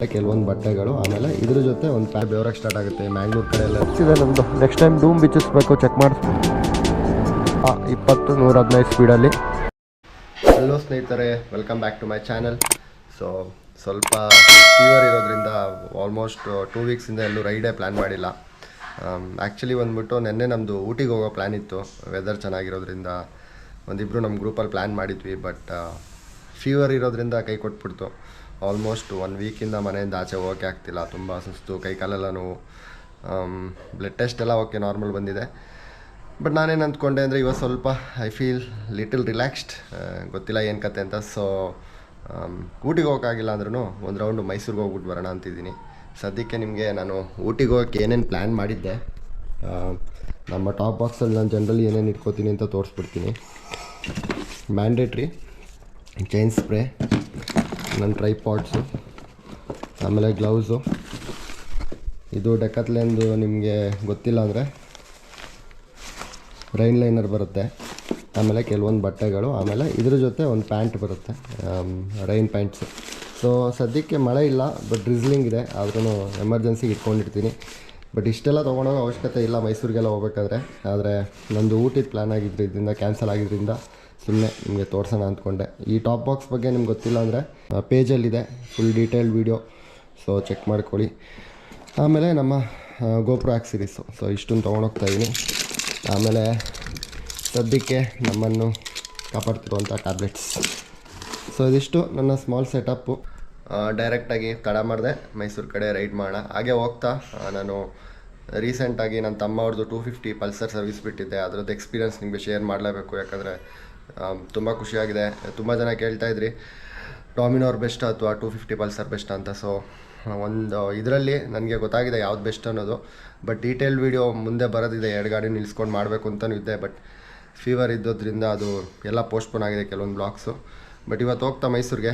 ಕೆಲವೊಂದು ಬಟ್ಟೆಗಳು, ಆಮೇಲೆ ಇದ್ರ ಜೊತೆ ಒಂದು ಪ್ಯಾಕ್ ಬೆವರಕ್ಕೆ ಸ್ಟಾರ್ಟ್ ಆಗುತ್ತೆ. ಮ್ಯಾಂಗ್ಳೂರ್ ಕಡೆ ಎಲ್ಲ ಇದೆ ನಮ್ಮದು. ನೆಕ್ಸ್ಟ್ ಟೈಮ್ ಡೂಮ್ ಬಿಚ್ಚಿಸ್ಬೇಕು, ಚೆಕ್ ಮಾಡಿ 20-115 ಸ್ಪೀಡಲ್ಲಿ. ಹಲೋ ಸ್ನೇಹಿತರೆ, welcome back to my channel. So ಸ್ವಲ್ಪ ಫೀವರ್ ಇರೋದ್ರಿಂದ ಆಲ್ಮೋಸ್ಟ್ 2 ವೀಕ್ಸಿಂದ ಎಲ್ಲೂ ರೈಡೇ ಪ್ಲ್ಯಾನ್ ಮಾಡಿಲ್ಲ. ಆ್ಯಕ್ಚುಲಿ ಬಂದ್ಬಿಟ್ಟು ನೆನ್ನೆ ನಮ್ಮದು ಊಟಿಗೆ ಹೋಗೋ ಪ್ಲ್ಯಾನ್ ಇತ್ತು. ವೆದರ್ ಚೆನ್ನಾಗಿರೋದ್ರಿಂದ ಒಂದಿಬ್ಬರು ನಮ್ಮ ಗ್ರೂಪಲ್ಲಿ ಪ್ಲ್ಯಾನ್ ಮಾಡಿದ್ವಿ. ಬಟ್ ಫೀವರ್ ಇರೋದ್ರಿಂದ ಕೈ ಕೊಟ್ಬಿಡ್ತು. ಆಲ್ಮೋಸ್ಟ್ 1 ವೀಕಿಂದ ಮನೆಯಿಂದ ಆಚೆ ಹೋಗೋಕ್ಕೆ ಆಗ್ತಿಲ್ಲ. ತುಂಬ ಸುಸ್ತು, ಕೈ ಕಾಲೆಲ್ಲ ನೋವು. ಬ್ಲಡ್ ಟೆಸ್ಟ್ ಎಲ್ಲ ಓಕೆ, ನಾರ್ಮಲ್ ಬಂದಿದೆ. ಬಟ್ ನಾನೇನು ಅಂದ್ಕೊಂಡೆ ಅಂದರೆ ಇವತ್ತು ಸ್ವಲ್ಪ ಐ ಫೀಲ್ ಲಿಟಲ್ ರಿಲ್ಯಾಕ್ಸ್ಡ್. ಗೊತ್ತಿಲ್ಲ ಏನು ಕತೆ ಅಂತ. ಸೊ ಊಟಿಗೆ ಹೋಗೋಕ್ಕಾಗಿಲ್ಲ ಅಂದ್ರೂ ಒಂದು ರೌಂಡು ಮೈಸೂರಿಗೆ ಹೋಗ್ಬಿಟ್ಟು ಬರೋಣ ಅಂತಿದ್ದೀನಿ. ಸದ್ಯಕ್ಕೆ ನಿಮಗೆ ನಾನು ಊಟಿಗೆ ಹೋಗೋಕ್ಕೆ ಏನೇನು ಪ್ಲ್ಯಾನ್ ಮಾಡಿದ್ದೆ, ನಮ್ಮ ಟಾಪ್ ಬಾಕ್ಸಲ್ಲಿ ನಾನು ಜನರಲಿ ಏನೇನು ಇಟ್ಕೋತೀನಿ ಅಂತ ತೋರಿಸ್ಬಿಡ್ತೀನಿ. ಮ್ಯಾಂಡೇಟ್ರಿ ಚೈನ್ ಸ್ಪ್ರೇ, ನನ್ನ ಟ್ರೈಪಾಡ್ಸು, ಆಮೇಲೆ ಗ್ಲೌಸು. ಇದು ಡೆಕಾತ್ಲೆನ್ದು ನಿಮಗೆ ಗೊತ್ತಿಲ್ಲ ಅಂದರೆ ರೈನ್ ಲೈನರ್ ಬರುತ್ತೆ. ಆಮೇಲೆ ಕೆಲವೊಂದು ಬಟ್ಟೆಗಳು, ಆಮೇಲೆ ಇದ್ರ ಜೊತೆ ಒಂದು ಪ್ಯಾಂಟ್ ಬರುತ್ತೆ, ರೈನ್ ಪ್ಯಾಂಟ್ಸು. ಸೊ ಸದ್ಯಕ್ಕೆ ಮಳೆ ಇಲ್ಲ, ಬಟ್ ಡ್ರಿಸ್ಲಿಂಗ್ ಇದೆ. ಆದ್ರೂ ಎಮರ್ಜೆನ್ಸಿಗೆ ಇಟ್ಕೊಂಡಿರ್ತೀನಿ. ಬಟ್ ಇಷ್ಟೆಲ್ಲ ತೊಗೊಂಡೋಗೋ ಅವಶ್ಯಕತೆ ಇಲ್ಲ ಮೈಸೂರಿಗೆಲ್ಲ ಹೋಗ್ಬೇಕಾದ್ರೆ. ಆದರೆ ನಂದು ಊಟದ ಪ್ಲ್ಯಾನ್ ಆಗಿದ್ದರಿಂದ ಕ್ಯಾನ್ಸಲ್ ಆಗಿದ್ದರಿಂದ ಸುಮ್ಮನೆ ನಿಮಗೆ ತೋರಿಸೋಣ ಅಂದ್ಕೊಂಡೆ. ಈ ಟಾಪ್ ಬಾಕ್ಸ್ ಬಗ್ಗೆ ನಿಮ್ಗೆ ಗೊತ್ತಿಲ್ಲ ಅಂದರೆ ಪೇಜಲ್ಲಿದೆ full detailed video, so check ಮಾಡ್ಕೊಳ್ಳಿ. ಆಮೇಲೆ ನಮ್ಮ ಗೋಪ್ರೋ ಆಕ್ಸರೀಸು, ಸೊ ಇಷ್ಟನ್ನು ತೊಗೊಂಡೋಗ್ತಾಯಿದ್ದೀನಿ. ಆಮೇಲೆ ಸದ್ಯಕ್ಕೆ ನಮ್ಮನ್ನು ಕಾಪಾಡ್ತಿರುವಂಥ ಟ್ಯಾಬ್ಲೆಟ್ಸ್. ಸೊ ಇದಿಷ್ಟು ನನ್ನ ಸ್ಮಾಲ್ ಸೆಟಪ್ಪು. ಡೈರೆಕ್ಟಾಗಿ ತಡ ಮಾಡಿದೆ, ಮೈಸೂರು ಕಡೆ ರೈಡ್ ಮಾಡೋಣ. ಹಾಗೆ ಹೋಗ್ತಾ ನಾನು ರೀಸೆಂಟಾಗಿ ನನ್ನ ತಮ್ಮ ಅವ್ರದ್ದು 250 ಪಲ್ಸರ್ ಸರ್ವಿಸ್ ಬಿಟ್ಟಿದ್ದೆ. ಅದರದ್ದು ಎಕ್ಸ್ಪೀರಿಯನ್ಸ್ ನಿಮಗೆ ಶೇರ್ ಮಾಡಲೇಬೇಕು. ಯಾಕಂದರೆ ತುಂಬ ಖುಷಿಯಾಗಿದೆ. ತುಂಬ ಜನ ಕೇಳ್ತಾಯಿದ್ರಿ ಡಾಮಿನೋರ್ ಬೆಸ್ಟ್ ಅಥವಾ 250 ಪಲ್ಸರ್ ಬೆಸ್ಟ್ ಅಂತ. ಸೊ ಒಂದು ಇದರಲ್ಲಿ ನನಗೆ ಗೊತ್ತಾಗಿದೆ ಯಾವ್ದು ಬೆಸ್ಟ್ ಅನ್ನೋದು. ಬಟ್ ಡೀಟೇಲ್ಡ್ ವೀಡಿಯೋ ಮುಂದೆ ಬರೋದಿದೆ. 2 ಗಾಡಿ ನಿಲ್ಲಿಸ್ಕೊಂಡು ಮಾಡಬೇಕು ಅಂತಲೂ ಇದ್ದೆ. ಬಟ್ ಫೀವರ್ ಇದ್ದೋದ್ರಿಂದ ಅದು ಎಲ್ಲ ಪೋಸ್ಟ್ಪೋನ್ ಆಗಿದೆ ಕೆಲವೊಂದು ಬ್ಲಾಗ್ಸು. ಬಟ್ ಇವತ್ತು ಹೋಗ್ತಾ ಮೈಸೂರಿಗೆ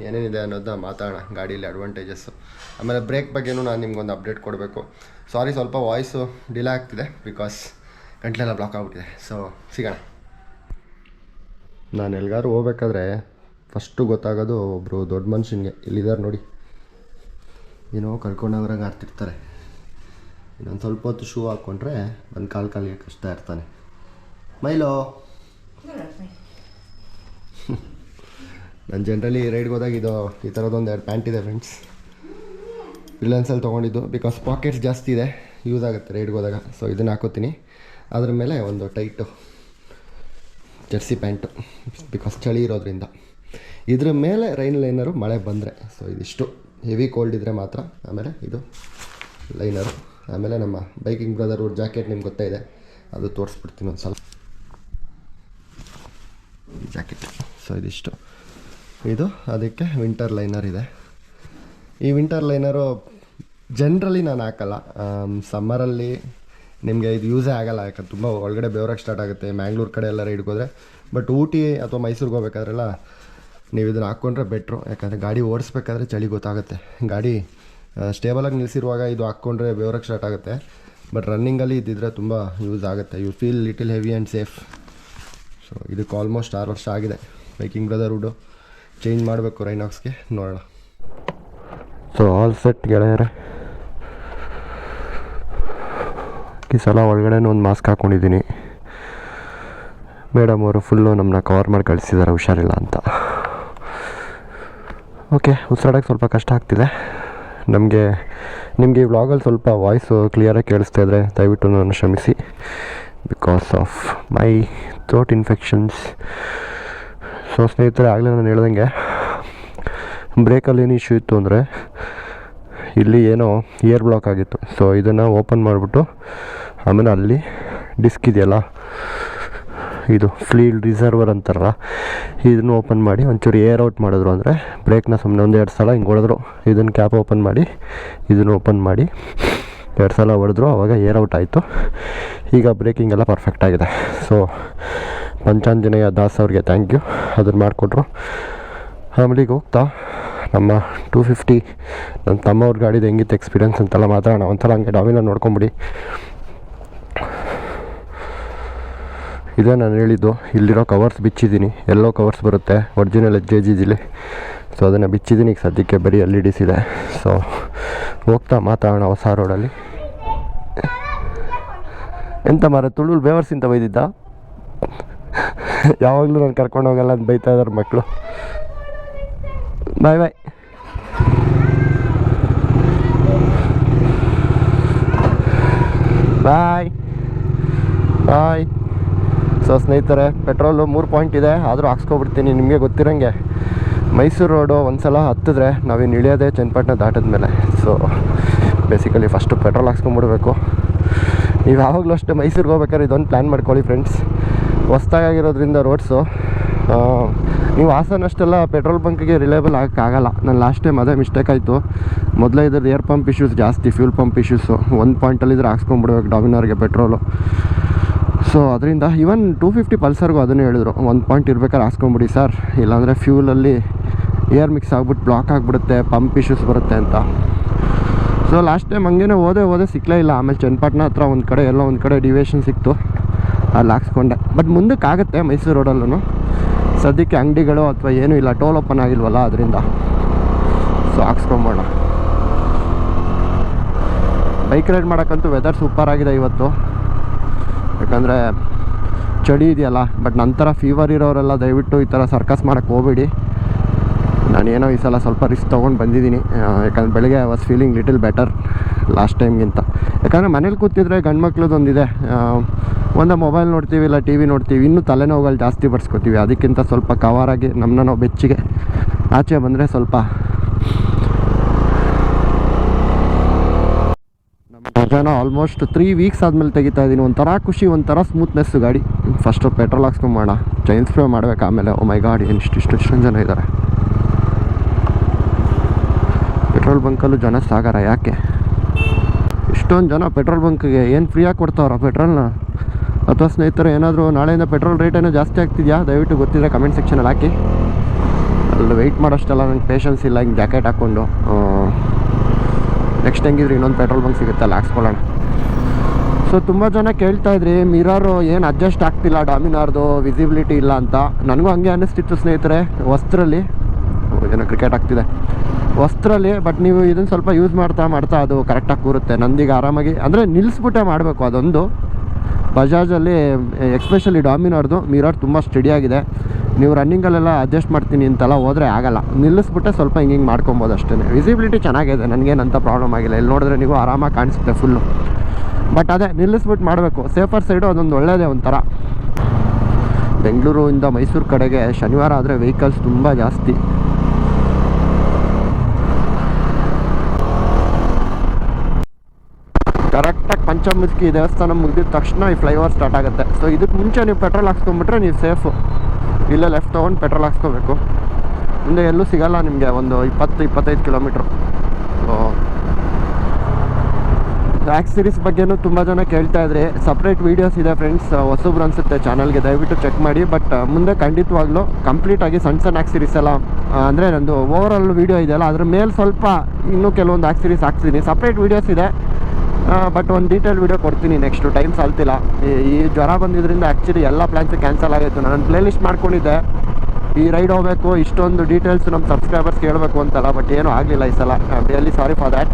ಏನೇನಿದೆ ಅನ್ನೋದನ್ನ ಮಾತಾಡೋಣ, ಗಾಡೀಲಿ ಅಡ್ವಾಂಟೇಜಸ್ಸು. ಆಮೇಲೆ ಬ್ರೇಕ್ ಬಗ್ಗೆನೂ ನಾನು ನಿಮ್ಗೊಂದು ಅಪ್ಡೇಟ್ ಕೊಡಬೇಕು. ಸಾರಿ, ಸ್ವಲ್ಪ ವಾಯ್ಸು ಡಿಲೇ ಆಗ್ತಿದೆ ಬಿಕಾಸ್ ಗಂಟಲೆಲ್ಲ ಬ್ಲಾಕ್ ಆಗಿಬಿಟ್ಟಿದೆ. ಸೊ ಸಿಗೋಣ. ನಾನು ಎಲ್ಗಾರು ಹೋಗ್ಬೇಕಾದ್ರೆ ಫಸ್ಟು ಗೊತ್ತಾಗೋದು ಒಬ್ಬರು ದೊಡ್ಡ ಮನುಷ್ಯನಿಗೆ. ಇಲ್ಲಿದ್ದಾರೆ ನೋಡಿ, ಏನೋ ಕಳ್ಕೊಂಡವ್ರಾಗ ಆಡ್ತಿರ್ತಾರೆ. ಇನ್ನೊಂದು ಸ್ವಲ್ಪ ಹೊತ್ತು ಶೂ ಹಾಕ್ಕೊಂಡ್ರೆ ಒಂದು ಕಾಲಿಗೆ ಕಷ್ಟ ಇರ್ತಾನೆ. ಮೈಲೋ, ನಾನು ಜನರಲಿ ರೈಡ್ಗೆ ಹೋದಾಗ ಈ ಥರದೊಂದು 2 ಪ್ಯಾಂಟ್ ಇದೆ ಫ್ರೆಂಡ್ಸ್. ರಿಲಯನ್ಸಲ್ಲಿ ತೊಗೊಂಡಿದ್ದು. ಬಿಕಾಸ್ ಪಾಕೆಟ್ಸ್ ಜಾಸ್ತಿ ಇದೆ, ಯೂಸ್ ಆಗುತ್ತೆ ರೈಡ್ಗೆ ಹೋದಾಗ. ಸೊ ಇದನ್ನು ಹಾಕೋತೀನಿ. ಅದ್ರ ಮೇಲೆ ಒಂದು ಟೈಟು ಜರ್ಸಿ ಪ್ಯಾಂಟು, ಬಿಕಾಸ್ ಚಳಿ ಇರೋದ್ರಿಂದ. ಇದ್ರ ಮೇಲೆ ರೈನ್ ಲೈನರು ಮಳೆ ಬಂದರೆ. ಸೊ ಇದಿಷ್ಟು ಹೆವಿ ಕೋಲ್ಡ್ ಇದ್ದರೆ ಮಾತ್ರ. ಆಮೇಲೆ ಇದು ಲೈನರು. ಆಮೇಲೆ ನಮ್ಮ ಬೈಕಿಂಗ್ ಬ್ರದರ್ ಅವ್ರ ಜಾಕೆಟ್ ನಿಮ್ಗೆ ಗೊತ್ತೇ ಇದೆ, ಅದು ತೋರಿಸ್ಬಿಡ್ತೀನಿ ಒಂದು ಸಲ. ಜಾಕೆಟ್. ಸೊ ಇದಿಷ್ಟು. ಇದು ಅದಕ್ಕೆ ವಿಂಟರ್ ಲೈನರ್ ಇದೆ. ಈ ವಿಂಟರ್ ಲೈನರು ಜನರಲಿ ನಾನು ಹಾಕಲ್ಲ. ಸಮ್ಮರಲ್ಲಿ ನಿಮಗೆ ಇದು ಯೂಸೇ ಆಗೋಲ್ಲ. ಯಾಕಂದ್ರೆ ತುಂಬ ಒಳಗಡೆ ಬೆವರಕ್ಕೆ ಸ್ಟಾರ್ಟ್ ಆಗುತ್ತೆ ಮ್ಯಾಂಗ್ಳೂರ್ ಕಡೆ ಎಲ್ಲ ರೈಡ್ಗೆ ಹೋದರೆ. ಬಟ್ ಊಟಿ ಅಥವಾ ಮೈಸೂರಿಗೆ ಹೋಗ್ಬೇಕಾದ್ರೆಲ್ಲ ನೀವು ಇದನ್ನು ಹಾಕ್ಕೊಂಡ್ರೆ ಬೆಟ್ರು. ಯಾಕಂದರೆ ಗಾಡಿ ಓಡಿಸ್ಬೇಕಾದ್ರೆ ಚಳಿ ಗೊತ್ತಾಗುತ್ತೆ. ಗಾಡಿ ಸ್ಟೇಬಲಾಗಿ ನಿಲ್ಲಿಸಿರುವಾಗ ಇದು ಹಾಕ್ಕೊಂಡ್ರೆ ಬೆವರಕ್ಕೆ ಸ್ಟಾರ್ಟ್ ಆಗುತ್ತೆ. ಬಟ್ ರನ್ನಿಂಗಲ್ಲಿ ಇದ್ದಿದ್ರೆ ತುಂಬ ಯೂಸ್ ಆಗುತ್ತೆ. You feel little heavy and safe. So ಇದಕ್ಕೆ ಆಲ್ಮೋಸ್ಟ್ 6 ವರ್ಷ ಆಗಿದೆ. ಬೈಕಿಂಗ್ ಬ್ರದರ್ವುಡ್ಡು ಚೇಂಜ್ ಮಾಡಬೇಕು ರೈನಾಕ್ಸ್ಗೆ, ನೋಡೋಣ. ಸೊ ಆಲ್ ಸೆಟ್ ಗೆಳೆಯರೆ. ಈ ಸಲ ಒಳಗಡೆ ಒಂದು ಮಾಸ್ಕ್ ಹಾಕ್ಕೊಂಡಿದ್ದೀನಿ. ಮೇಡಮ್ ಅವರು ಫುಲ್ಲು ನಮ್ಮನ್ನ ಕವರ್ ಮಾಡಿ ಕಳಿಸಿದ್ದಾರೆ ಹುಷಾರಿಲ್ಲ ಅಂತ. ಓಕೆ, ಉಸಿರಾಡೋಕ್ಕೆ ಸ್ವಲ್ಪ ಕಷ್ಟ ಆಗ್ತಿದೆ ನಮಗೆ. ನಿಮಗೆ ಈ ವ್ಲಾಗಲ್ಲಿ ಸ್ವಲ್ಪ ವಾಯ್ಸು ಕ್ಲಿಯರಾಗಿ ಕೇಳಿಸ್ತಾ ಇದ್ದರೆ ದಯವಿಟ್ಟು ನಾನು ಕ್ಷಮಿಸಿ. Because of my throat infections. So ಸ್ನೇಹಿತರೆ, ಆಗಲೇ ನಾನು ಹೇಳ್ದಂಗೆ ಬ್ರೇಕಲ್ಲಿ ಏನು ಇಶ್ಯೂ ಇತ್ತು ಅಂದರೆ ಇಲ್ಲಿ ಏನೋ ಏರ್ ಬ್ಲಾಕ್ ಆಗಿತ್ತು. ಸೊ ಇದನ್ನು ಓಪನ್ ಮಾಡಿಬಿಟ್ಟು ಆಮೇಲೆ ಅಲ್ಲಿ ಡಿಸ್ಕ್ ಇದೆಯಲ್ಲ, ಇದು ಫ್ಲೀಲ್ ರಿಸರ್ವರ್ ಅಂತಾರಲ್ಲ, ಇದನ್ನು ಓಪನ್ ಮಾಡಿ ಒಂಚೂರು ಏರ್ ಔಟ್ ಮಾಡಿದ್ರು ಅಂದರೆ ಬ್ರೇಕ್ನ ಸುಮ್ಮನೆ 1-2 ಸಲ ಹಿಂಗೆ ಹೊಡೆದ್ರು. ಇದನ್ನು ಕ್ಯಾಪ್ ಓಪನ್ ಮಾಡಿ ಇದನ್ನು ಓಪನ್ ಮಾಡಿ 2 ಸಲ ಹೊಡೆದ್ರು, ಆವಾಗ ಏರ್ ಔಟ್ ಆಯಿತು. ಈಗ ಬ್ರೇಕಿಂಗ್ ಎಲ್ಲ ಪರ್ಫೆಕ್ಟ್ ಆಗಿದೆ. ಸೊ ಪಂಚಾಂಜನೇಯ ದಾಸ್ ಅವ್ರಿಗೆ ಥ್ಯಾಂಕ್ ಯು, ಅದನ್ನು ಮಾಡಿಕೊಟ್ರು. ಆಮೇಲೆ ಈಗ ಹೋಗ್ತಾ ನಮ್ಮ 250 ನನ್ನ ತಮ್ಮವ್ರ ಗಾಡಿದು ಹೆಂಗಿತ್ತು ಎಕ್ಸ್ಪೀರಿಯನ್ಸ್ ಅಂತೆಲ್ಲ ಮಾತಾಡೋಣ. ಒಂಥರ ಹಂಗೆ ಡಾಮಿನರ್ ನೋಡ್ಕೊಂಬಿಡಿ. ಇದೇ ನಾನು ಹೇಳಿದ್ದು. ಇಲ್ಲಿರೋ ಕವರ್ಸ್ ಬಿಚ್ಚಿದ್ದೀನಿ. ಎಲ್ಲೋ ಕವರ್ಸ್ ಬರುತ್ತೆ, ಒರಿಜಿನಲ್ HJGಲಿ. ಸೊ ಅದನ್ನು ಬಿಚ್ಚಿದ್ದೀನಿ. ಈಗ ಸದ್ಯಕ್ಕೆ ಬರೀ LEDs ಇದೆ. ಸೊ ಹೋಗ್ತಾ ಮಾತಾಡೋಣ ಹೊಸ ರೋಡಲ್ಲಿ. ಎಂತ ಮಾರ ತುಳುಳು ಬೇವರ್ಸಿಂತ ಬೈದಿದ್ದ? ಯಾವಾಗಲೂ ನಾನು ಕರ್ಕೊಂಡು ಹೋಗಲ್ಲ ಅಂತ ಬೈತಾ ಇದ್ದಾರೆ ಮಕ್ಕಳು. ಬಾಯ್ ಬಾಯ್. ಬಾಯ್ ಬಾಯ್. ಸೊ ಸ್ನೇಹಿತರೆ, ಪೆಟ್ರೋಲು 3 ಪಾಯಿಂಟ್ ಇದೆ, ಆದರೂ ಹಾಕ್ಸ್ಕೊಬಿಡ್ತೀನಿ. ನಿಮಗೆ ಗೊತ್ತಿರೋಂಗೆ ಮೈಸೂರು ರೋಡು ಒಂದು ಸಲ ಹತ್ತಿದ್ರೆ ನಾವಿನ್ನು ಇಳಿಯೋದೇ ಚನ್ನಪಟ್ಟಣ ದಾಟಿದ ಮೇಲೆ. ಸೊ ಬೇಸಿಕಲಿ ಫಸ್ಟು ಪೆಟ್ರೋಲ್ ಹಾಕ್ಸ್ಕೊಂಬಿಡ್ಬೇಕು. ನೀವು ಯಾವಾಗಲೂ ಅಷ್ಟೇ ಮೈಸೂರಿಗೆ ಹೋಗ್ಬೇಕಾದ್ರೆ ಇದೊಂದು ಪ್ಲ್ಯಾನ್ ಮಾಡ್ಕೊಳ್ಳಿ ಫ್ರೆಂಡ್ಸ್. ಹೊಸ್ದಾಗಿರೋದ್ರಿಂದ ರೋಡ್ಸು ನೀವು ಹಾಸನಷ್ಟೆಲ್ಲ ಪೆಟ್ರೋಲ್ ಬಂಕಿಗೆ ರಿಲೇಬಲ್ ಆಗೋಕ್ಕಾಗಲ್ಲ. ನಾನು ಲಾಸ್ಟ್ ಟೈಮ್ ಅದೇ ಮಿಸ್ಟೇಕ್ ಆಯಿತು. ಮೊದಲೇ ಇದ್ರದ್ದು ಏರ್ ಪಂಪ್ ಇಶ್ಯೂಸ್ ಜಾಸ್ತಿ, ಫ್ಯೂಲ್ ಪಂಪ್ ಇಶ್ಯೂಸು. 1 ಪಾಯಿಂಟಲ್ಲಿದ್ದರೆ ಹಾಕ್ಸ್ಕೊಂಬಿಡ್ಬೇಕು ಡಾಮಿನಾರ್ಗೆ ಪೆಟ್ರೋಲು. ಸೊ ಅದರಿಂದ ಈವನ್ 250 ಪಲ್ಸರ್ಗೂ ಅದನ್ನೇ ಹೇಳಿದ್ರು, 1 ಪಾಯಿಂಟ್ ಇರ್ಬೇಕಾದ್ರೆ ಹಾಕ್ಸ್ಕೊಂಬಿಡಿ ಸರ್, ಇಲ್ಲಾಂದರೆ ಫ್ಯೂಲಲ್ಲಿ ಏರ್ ಮಿಕ್ಸ್ ಆಗ್ಬಿಟ್ಟು ಬ್ಲಾಕ್ ಆಗಿಬಿಡುತ್ತೆ, ಪಂಪ್ ಇಶ್ಯೂಸ್ ಬರುತ್ತೆ ಅಂತ. ಸೊ ಲಾಸ್ಟ್ ಟೈಮ್ ಹಂಗೇನೆ ಹೋದೆ ಸಿಕ್ಕಲೇ ಇಲ್ಲ. ಆಮೇಲೆ ಚನ್ನಪಟ್ಟಣ ಹತ್ರ ಒಂದು ಕಡೆ ಎಲ್ಲೋ ಒಂದು ಕಡೆ ಡಿವಿಯೇಷನ್ ಸಿಕ್ತು, ಅಲ್ಲಿ ಹಾಕ್ಸ್ಕೊಂಡೆ. ಬಟ್ ಮುಂದಕ್ಕೆ ಆಗುತ್ತೆ ಮೈಸೂರು ರೋಡಲ್ಲೂ. ಸದ್ಯಕ್ಕೆ ಅಂಗಡಿಗಳು ಅಥವಾ ಏನೂ ಇಲ್ಲ, ಟೋಲ್ ಓಪನ್ ಆಗಿಲ್ವಲ್ಲ ಅದರಿಂದ. ಸೊ ಹಾಕ್ಸ್ಕೊಂಬೋಣ. ಬೈಕ್ ರೈಡ್ ಮಾಡೋಕ್ಕಂತೂ ವೆದರ್ ಸೂಪರ್ ಆಗಿದೆ ಇವತ್ತು, ಯಾಕಂದರೆ ಚಳಿ ಇದೆಯಲ್ಲ. ಬಟ್ ನಂತರ ಫೀವರ್ ಇರೋರೆಲ್ಲ ದಯವಿಟ್ಟು ಈ ಥರ ಸರ್ಕಸ್ ಮಾಡೋಕ್ಕೆ ಹೋಗಬೇಡಿ. ನಾನೇನೋ ಈ ಸಲ ಸ್ವಲ್ಪ ರಿಸ್ಕ್ ತೊಗೊಂಡು ಬಂದಿದ್ದೀನಿ, ಯಾಕಂದರೆ ಬೆಳಗ್ಗೆ I was feeling little better last ಟೈಮ್ಗಿಂತ. ಯಾಕಂದರೆ ಮನೇಲಿ ಕೂತಿದ್ರೆ ಗಂಡು ಮಕ್ಳದೊಂದಿದೆ, ಒಂದು ಮೊಬೈಲ್ ನೋಡ್ತೀವಿ ಇಲ್ಲ TV ನೋಡ್ತೀವಿ, ಇನ್ನೂ ತಲೆನೋವುಗಳು ಜಾಸ್ತಿ ಬರ್ಸ್ಕೊತೀವಿ. ಅದಕ್ಕಿಂತ ಸ್ವಲ್ಪ ಕವರಾಗಿ ನಮ್ಮನ್ನ ನಾವು ಬೆಚ್ಚಿಗೆ ಆಚೆ ಬಂದರೆ ಸ್ವಲ್ಪ ನಮ್ಮ ಜನ ಆಲ್ಮೋಸ್ಟ್ 3 ವೀಕ್ಸ್ ಆದಮೇಲೆ ತೆಗಿತಾ ಇದ್ದೀನಿ. ಒಂಥರ ಖುಷಿ, ಒಂಥರ ಸ್ಮೂತ್ನೆಸ್ಸು ಗಾಡಿ. ಫಸ್ಟು ಪೆಟ್ರೋಲ್ ಹಾಕ್ಸ್ಕೊಂಬೋಣ, ಚೈನ್ ಸ್ಪ್ರೇ ಮಾಡಬೇಕು. ಆಮೇಲೆ ಓ ಮೈ ಗಾಡ್, ಇಷ್ಟೊಂದು ಜನ ಇದ್ದಾರೆ ಪೆಟ್ರೋಲ್ ಬಂಕಲ್ಲೂ. ಜನ ಸಾಗರ ಯಾಕೆ ಇಷ್ಟೊಂದು ಜನ ಪೆಟ್ರೋಲ್ ಬಂಕ್ಗೆ? ಏನು ಫ್ರೀಯಾಗಿ ಕೊಡ್ತಾವ್ರ ಪೆಟ್ರೋಲ್ನ? ಅಥವಾ ಸ್ನೇಹಿತರೆ ಏನಾದರೂ ನಾಳೆಯಿಂದ ಪೆಟ್ರೋಲ್ ರೇಟ್ ಏನೋ ಜಾಸ್ತಿ ಆಗ್ತಿದೆಯಾ? ದಯವಿಟ್ಟು ಗೊತ್ತಿದ್ರೆ ಕಮೆಂಟ್ ಸೆಕ್ಷನಲ್ಲಿ ಹಾಕಿ. ಅಲ್ಲಿ ವೆಯ್ಟ್ ಮಾಡೋಷ್ಟೆಲ್ಲ ನಂಗೆ ಪೇಷನ್ಸ್ ಇಲ್ಲ. ಹಿಂಗೆ ಜಾಕೆಟ್ ಹಾಕ್ಕೊಂಡು ನೆಕ್ಸ್ಟ್ ಹೆಂಗಿದ್ರೆ ಇನ್ನೊಂದು ಪೆಟ್ರೋಲ್ ಬಂಕ್ ಸಿಗುತ್ತೆ, ಅಲ್ಲಿ ಹಾಕ್ಸ್ಕೊಳ್ಳೋಣ. ಸೊ ತುಂಬ ಜನ ಕೇಳ್ತಾಯಿದ್ರಿ ಮಿರರು ಏನು ಅಡ್ಜಸ್ಟ್ ಆಗ್ತಿಲ್ಲ, ಡಾಮಿನಾರ್ದು ವಿಸಿಬಿಲಿಟಿ ಇಲ್ಲ ಅಂತ. ನನಗೂ ಹಂಗೆ ಅನ್ನಿಸ್ತಿತ್ತು ಸ್ನೇಹಿತರೆ ವಸ್ತ್ರಲ್ಲಿ. ಏನೋ ಕ್ರಿಕೆಟ್ ಆಗ್ತಿದೆ ವಸ್ತ್ರಲ್ಲಿ. ಬಟ್ ನೀವು ಇದನ್ನು ಸ್ವಲ್ಪ ಯೂಸ್ ಮಾಡ್ತಾ ಅದು ಕರೆಕ್ಟಾಗಿ ಕೂರುತ್ತೆ. ನಂದೀಗ ಆರಾಮಾಗಿ ಅಂದರೆ ನಿಲ್ಲಿಸ್ಬಿಟ್ಟೆ ಮಾಡಬೇಕು ಅದೊಂದು. ಬಜಾಜಲ್ಲಿ ಎಕ್ಸ್ಪೆಷಲಿ ಡಾಮಿನಾರ್ದು ಮಿರರ್ ತುಂಬ ಸ್ಟಡಿಯಾಗಿದೆ. ನೀವು ರನ್ನಿಂಗಲ್ಲೆಲ್ಲ ಅಡ್ಜಸ್ಟ್ ಮಾಡ್ತೀನಿ ಅಂತೆಲ್ಲ ಹೋದರೆ ಆಗಲ್ಲ, ನಿಲ್ಲಿಸ್ಬಿಟ್ಟೆ ಸ್ವಲ್ಪ ಹಿಂಗೆ ಮಾಡ್ಕೊಬೋದು ಅಷ್ಟೇ. ವಿಸಿಬಿಲಿಟಿ ಚೆನ್ನಾಗಿದೆ, ನನಗೇನಂತ ಪ್ರಾಬ್ಲಮ್ ಆಗಿಲ್ಲ. ಇಲ್ಲಿ ನೋಡಿದ್ರೆ ನೀವು ಆರಾಮಾಗಿ ಕಾಣಿಸುತ್ತೆ ಫುಲ್ಲು. ಬಟ್ ಅದೇ ನಿಲ್ಲಿಸ್ಬಿಟ್ಟು ಮಾಡಬೇಕು. ಸೇಫರ್ ಸೈಡು ಅದೊಂದು ಒಳ್ಳೆಯದೇ ಒಂಥರ. ಬೆಂಗಳೂರಿಂದ ಮೈಸೂರು ಕಡೆಗೆ ಶನಿವಾರ ಆದರೆ ವೆಹಿಕಲ್ಸ್ ತುಂಬ ಜಾಸ್ತಿ. ಕರೆಕ್ಟಾಗಿ ಪಂಚಮುಖಿ ದೇವಸ್ಥಾನ ಮುಗಿದ ತಕ್ಷಣ ಈ ಫ್ಲೈಓವರ್ ಸ್ಟಾರ್ಟ್ ಆಗುತ್ತೆ. ಸೊ ಇದಕ್ಕೆ ಮುಂಚೆ ನೀವು ಪೆಟ್ರೋಲ್ ಹಾಕ್ಸ್ಕೊಂಬಿಟ್ರೆ ನೀವು ಸೇಫು. ಇಲ್ಲೇ ಲೆಫ್ಟ್ ತೊಗೊಂಡು ಪೆಟ್ರೋಲ್ ಹಾಕ್ಸ್ಕೋಬೇಕು. ಮುಂದೆ ಎಲ್ಲೂ ಸಿಗೋಲ್ಲ ನಿಮಗೆ, ಒಂದು 20-25 ಕಿಲೋಮೀಟ್ರು. ಸೊ ಆಕ್ಸರೀಸ್ ಬಗ್ಗೆನೂ ತುಂಬ ಜನ ಕೇಳ್ತಾಯಿದ್ರಿ. ಸಪ್ರೇಟ್ ವೀಡಿಯೋಸ್ ಇದೆ ಫ್ರೆಂಡ್ಸ್, ಹೊಸಬ್ರು ಅನಿಸುತ್ತೆ ಚಾನಲ್ಗೆ, ದಯವಿಟ್ಟು ಚೆಕ್ ಮಾಡಿ. ಬಟ್ ಮುಂದೆ ಖಂಡಿತವಾಗ್ಲೂ ಕಂಪ್ಲೀಟಾಗಿ ಸಣ್ಣ ಆಕ್ಸರೀಸ್ ಎಲ್ಲ, ಅಂದರೆ ನಂದು ಓವರಾಲ್ ವೀಡಿಯೋ ಇದೆಯಲ್ಲ ಅದ್ರ ಮೇಲೆ ಸ್ವಲ್ಪ ಇನ್ನೂ ಕೆಲವೊಂದು ಆಕ್ಸರೀಸ್ ಹಾಕ್ತೀನಿ. ಸಪ್ರೇಟ್ ವೀಡಿಯೋಸ್ ಇದೆ, ಬಟ್ ಒಂದು ಡೀಟೇಲ್ ವೀಡಿಯೋ ಕೊಡ್ತೀನಿ ನೆಕ್ಸ್ಟು. ಟೈಮ್ ಸಾಲ್ತಿಲ್ಲ. ಈ ಜ್ವರ ಬಂದಿದ್ದರಿಂದ ಆ್ಯಕ್ಚುಲಿ ಎಲ್ಲ ಪ್ಲ್ಯಾನ್ಸು ಕ್ಯಾನ್ಸಲ್ ಆಗಿತ್ತು. ನಾನು ಪ್ಲೇ ಲಿಸ್ಟ್ ಮಾಡ್ಕೊಂಡಿದ್ದೆ, ಈ ರೈಡ್ ಹೋಗಬೇಕು, ಇಷ್ಟೊಂದು ಡೀಟೇಲ್ಸ್ ನಮ್ಮ ಸಬ್ಸ್ಕ್ರೈಬರ್ಸ್ ಕೇಳಬೇಕು ಅಂತಲ್ಲ. ಬಟ್ ಏನೂ ಆಗಲಿಲ್ಲ ಈ ಸಲ. Really sorry for that.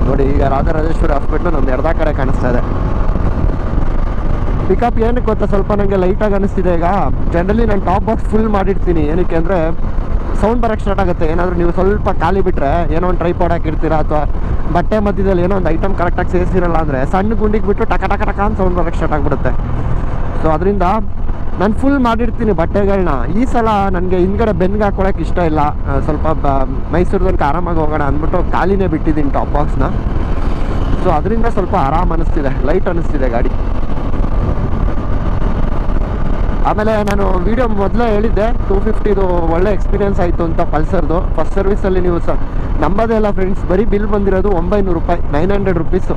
ನೋಡಿ ಈಗ ರಾಜರಾಜೇಶ್ವರಿ ಹಾಸ್ಪಿಟ್ಲು ನಮ್ದು ಎರ್ದಾ ಕಡೆ ಕಾಣಿಸ್ತಾ ಇದೆ. ಪಿಕಪ್ ಏನಕ್ಕೆ ಗೊತ್ತಾ, ಸ್ವಲ್ಪ ನನಗೆ ಲೈಟಾಗಿ ಅನ್ನಿಸ್ತಿದೆ. ಈಗ ಜನರಲಿ ನಾನು ಟಾಪ್ ಬಾಕ್ಸ್ ಫುಲ್ ಮಾಡಿರ್ತೀನಿ. ಏನಕ್ಕೆ ಅಂದರೆ ಸೌಂಡ್ ಬರೋಕ್ಕೆ ಸ್ಟಾರ್ಟ್ ಆಗುತ್ತೆ. ಏನಾದರೂ ನೀವು ಸ್ವಲ್ಪ ಖಾಲಿ ಬಿಟ್ಟರೆ, ಏನೋ ಒಂದು ಟ್ರೈಪಾಡ್ ಹಾಕಿರ್ತೀರಾ ಅಥವಾ ಬಟ್ಟೆ ಮಧ್ಯದಲ್ಲಿ ಏನೋ ಒಂದು ಐಟಮ್ ಕರೆಕ್ಟಾಗಿ ಸೇರಿಸಿರಲ್ಲ ಅಂದರೆ ಸಣ್ಣ ಗುಂಡಿಗೆ ಬಿಟ್ಟು ಟಕ ಟಕ ಟಕ ಅಂತ ಸೌಂಡ್ ಬರೋಕ್ಕೆ ಸ್ಟಾರ್ಟ್ ಆಗಿಬಿಡುತ್ತೆ. ಸೊ ಅದರಿಂದ ನಾನು ಫುಲ್ ಮಾಡಿರ್ತೀನಿ ಬಟ್ಟೆಗಳನ್ನ. ಈ ಸಲ ನನಗೆ ಹಿಂದ್ಗಡೆ ಬೆನ್ಗೆ ಹಾಕ್ಕೊಳಕ್ಕೆ ಇಷ್ಟ ಇಲ್ಲ. ಸ್ವಲ್ಪ ಮೈಸೂರು ತನಕ ಆರಾಮಾಗಿ ಹೋಗೋಣ ಅಂದ್ಬಿಟ್ಟು ಖಾಲಿನೇ ಬಿಟ್ಟಿದ್ದೀನಿ ಟಾಪ್ ಬಾಕ್ಸ್ನ. ಸೊ ಅದರಿಂದ ಸ್ವಲ್ಪ ಆರಾಮ್ ಅನ್ನಿಸ್ತಿದೆ, ಲೈಟ್ ಅನ್ನಿಸ್ತಿದೆ ಗಾಡಿ. ಆಮೇಲೆ ನಾನು ವೀಡಿಯೋ ಮೊದಲೇ ಹೇಳಿದ್ದೆ 250 ಒಳ್ಳೆ ಎಕ್ಸ್ಪೀರಿಯೆನ್ಸ್ ಆಯಿತು ಅಂತ ಪಲ್ಸರ್ದು. ಫಸ್ಟ್ ಸರ್ವಿಸಲ್ಲಿ ನೀವು ನಂಬೋದೇ ಇಲ್ಲ ಫ್ರೆಂಡ್ಸ್, ಬರೀ ಬಿಲ್ ಬಂದಿರೋದು 900 ರೂಪಾಯಿ, 900 ರುಪೀಸು.